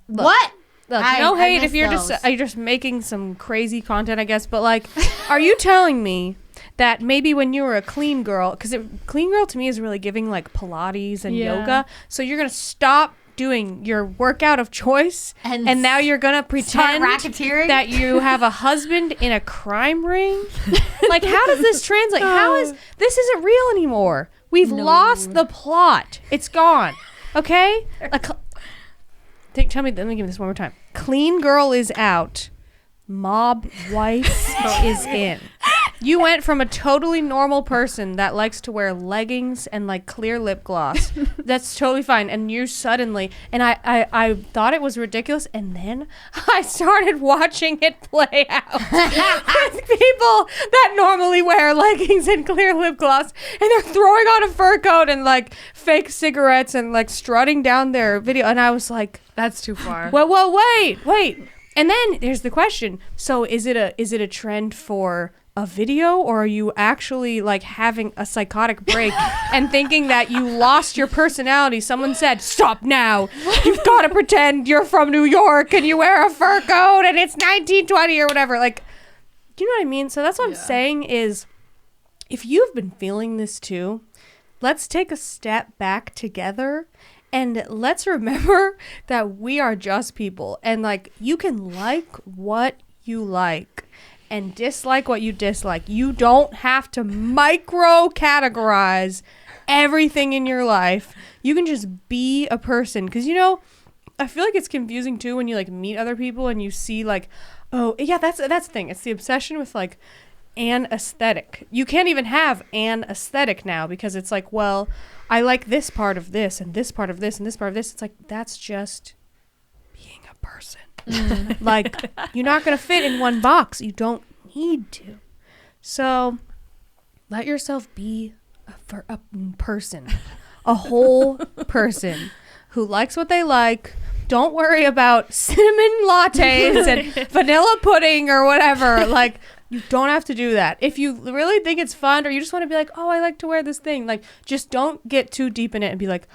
look, What? look, I- no I hate if missed you're those. just making some crazy content, I guess. But like, are you telling me that maybe when you were a clean girl, because clean girl to me is really giving like Pilates and Yeah. yoga, so you're gonna stop doing your workout of choice, And and now you're gonna Start pretend racketeering? that you have a husband in a crime ring? Like, how does this translate? How is this isn't real anymore? We've lost the plot. It's gone. Okay. Tell me. Let me give this one more time. Clean girl is out. Mob wife is in. You went from a totally normal person that likes to wear leggings and like clear lip gloss. That's totally fine. And you suddenly, and I thought it was ridiculous. And then I started watching it play out with people that normally wear leggings and clear lip gloss. And they're throwing on a fur coat and like fake cigarettes and like strutting down their video. And I was like, That's too far. well, wait. And then there's the question. So is it a trend for a video, or are you actually like having a psychotic break and thinking that you lost your personality? Someone said, stop now. You've got to pretend you're from New York and you wear a fur coat and it's 1920 or whatever. Like, do you know what I mean? So that's what I'm saying is, if you've been feeling this too, let's take a step back together and let's remember that we are just people, and like, you can like what you like and dislike what you dislike. You don't have to micro categorize everything in your life. You can just be a person. Because, you know, I feel like it's confusing too when you like meet other people and you see like, oh yeah, that's the thing. It's the obsession with like an aesthetic. You can't even have an aesthetic now, because it's like, well, I like this part of this and this part of this and this part of this. It's like, that's just being a person. Like, you're not going to fit in one box. You don't need to. So let yourself be a person, a whole person who likes what they like. Don't worry about cinnamon lattes and vanilla pudding or whatever. Like, you don't have to do that. If you really think it's fun, or you just want to be like, oh, I like to wear this thing, like, just don't get too deep in it and be like,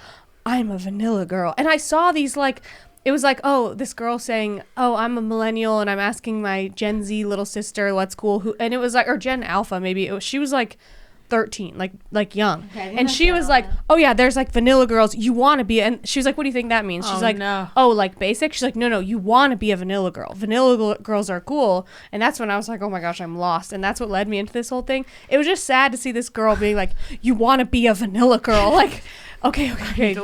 I'm a vanilla girl. And I saw these like, it was like, oh, this girl saying, oh, I'm a millennial and I'm asking my Gen Z little sister what's cool, and it was like, or Gen Alpha maybe, she was like 13, like young, and she was like, oh yeah, there's like vanilla girls, you want to be, and she was like, what do you think that means? She's like, no. Oh, like basic? She's like, no, you want to be a vanilla girl. Girls are cool. And that's when I was like, oh my gosh, I'm lost. And that's what led me into this whole thing. It was just sad to see this girl being like, you want to be a vanilla girl. Like, okay,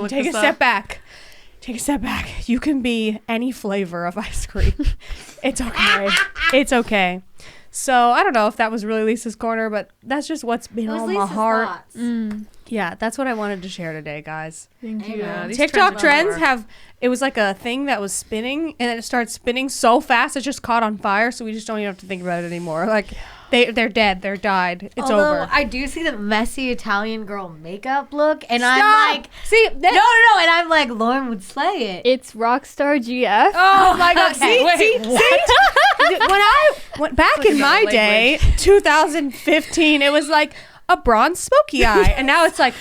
take a step back. Take a step back. You can be any flavor of ice cream. It's okay. It's okay. So I don't know if that was really Lisa's corner, but that's just what's been on my heart. Yeah, that's what I wanted to share today, guys. Thank you. Yeah, these TikTok trends have it was like a thing that was spinning, and then it started spinning so fast it just caught on fire, so we just don't even have to think about it anymore. Like, they're dead, they're died, it's Although over. I do see the messy Italian girl makeup look, and Stop! I'm like, see, no, and I'm like, Lauren would slay it. It's Rockstar GF. oh my god, Okay. see, when I went back in my day, 2015, it was like a bronze smoky eye, and now it's like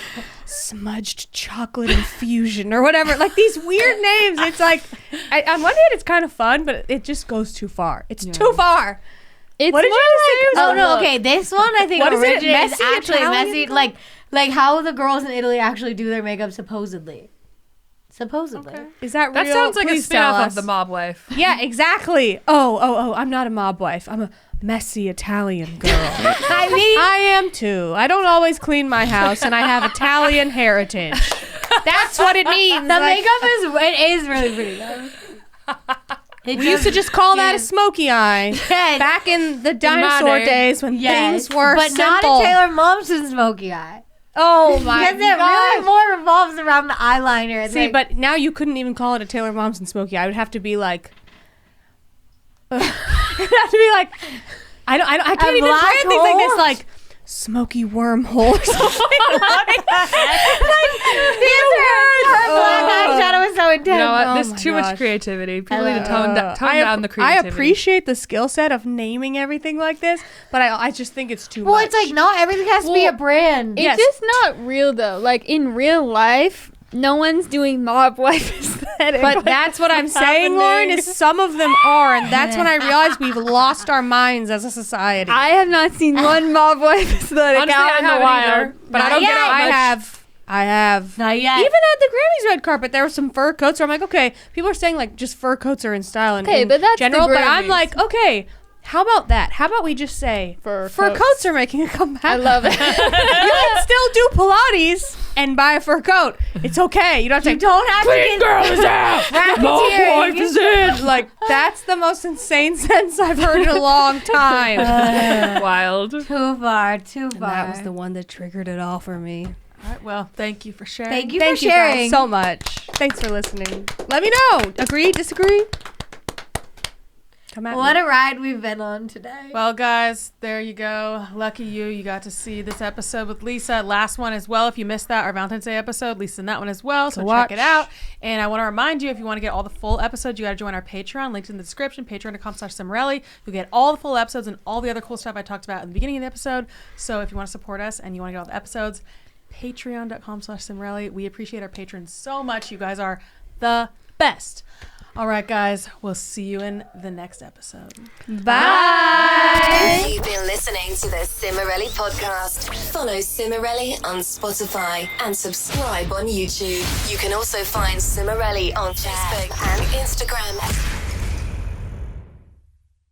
smudged chocolate infusion or whatever, like these weird names. It's like, on one hand it's kind of fun, but it just goes too far. It's too far. It's What did more you just say? like, Oh no, okay. This one I think What is it? originated is Messy actually Italian messy, girl? like how the girls in Italy actually do their makeup supposedly. Supposedly. Is that real? That sounds like Please a tell spin-off us. of The Mob Wife. Yeah, exactly. Oh, I'm not a mob wife. I'm a messy Italian girl. I mean, I am too. I don't always clean my house, and I have Italian heritage. That's what it means. the Like, makeup is really pretty though. we used to just call that a smoky eye. Yes. Back in the dinosaur Modern. days when Yes, things were but simple. not a Taylor Momsen smoky eye. Oh my Because it god. really more revolves around the eyeliner. It's See, like, but now you couldn't even call it a Taylor Momsen smoky eye. I would have to be like, I have to be like, I can't even black brand things like this, hole? like smoky wormhole or something. her black eyeshadow is so intense. You know what? Oh There's my too gosh. much creativity. People need to love tone down the I creativity. appreciate the skill set of naming everything like this, but I just think it's too Well, much. it's like not everything has to be a brand. It's Yes. just not real though. Like in real life, no one's doing mob wife aesthetic. But Like, that's what I'm what's saying, Lauren, happening. is some of them are, and that's when I realized we've lost our minds as a society. I have not seen one mob wife aesthetic Honestly, out I in the haven't wild. either, but I Not don't get yet. out much. I have. Not yet. Even at the Grammys red carpet, there were some fur coats. Where I'm like, okay, people are saying like just fur coats are in style and Okay, in but that's the general. But I'm Grammys. like, okay, how about that? How about we just say Fur coats. coats. are making a comeback? I love it. You can still do Pilates and buy a fur coat. It's okay. You don't have to. You don't have to get girl is out. racketeering. is in. Like, that's the most insane sentence I've heard in a long time. Wild. Too far. And that was the one that triggered it all for me. All right, well, thank you for sharing. Thank you Thank for you sharing. guys so much. Thanks for listening. Let me know. Agree? Disagree? Come at What me. a ride we've been on today. Well, guys, there you go. Lucky you. You got to see this episode with Lisa. Last one as well. If you missed that, our Valentine's Day episode, Lisa's in that one as well. So check it out. And I want to remind you, if you want to get all the full episodes, you got to join our Patreon. Linked in the description, patreon.com/Cimorelli. You'll get all the full episodes and all the other cool stuff I talked about in the beginning of the episode. So if you want to support us and you want to get all the episodes, patreon.com/Cimorelli. We appreciate our patrons so much. You guys are the best. All right, guys. We'll see you in the next episode. Bye. You've been listening to the Cimorelli podcast. Follow Cimorelli on Spotify and subscribe on YouTube. You can also find Cimorelli on Facebook and Instagram.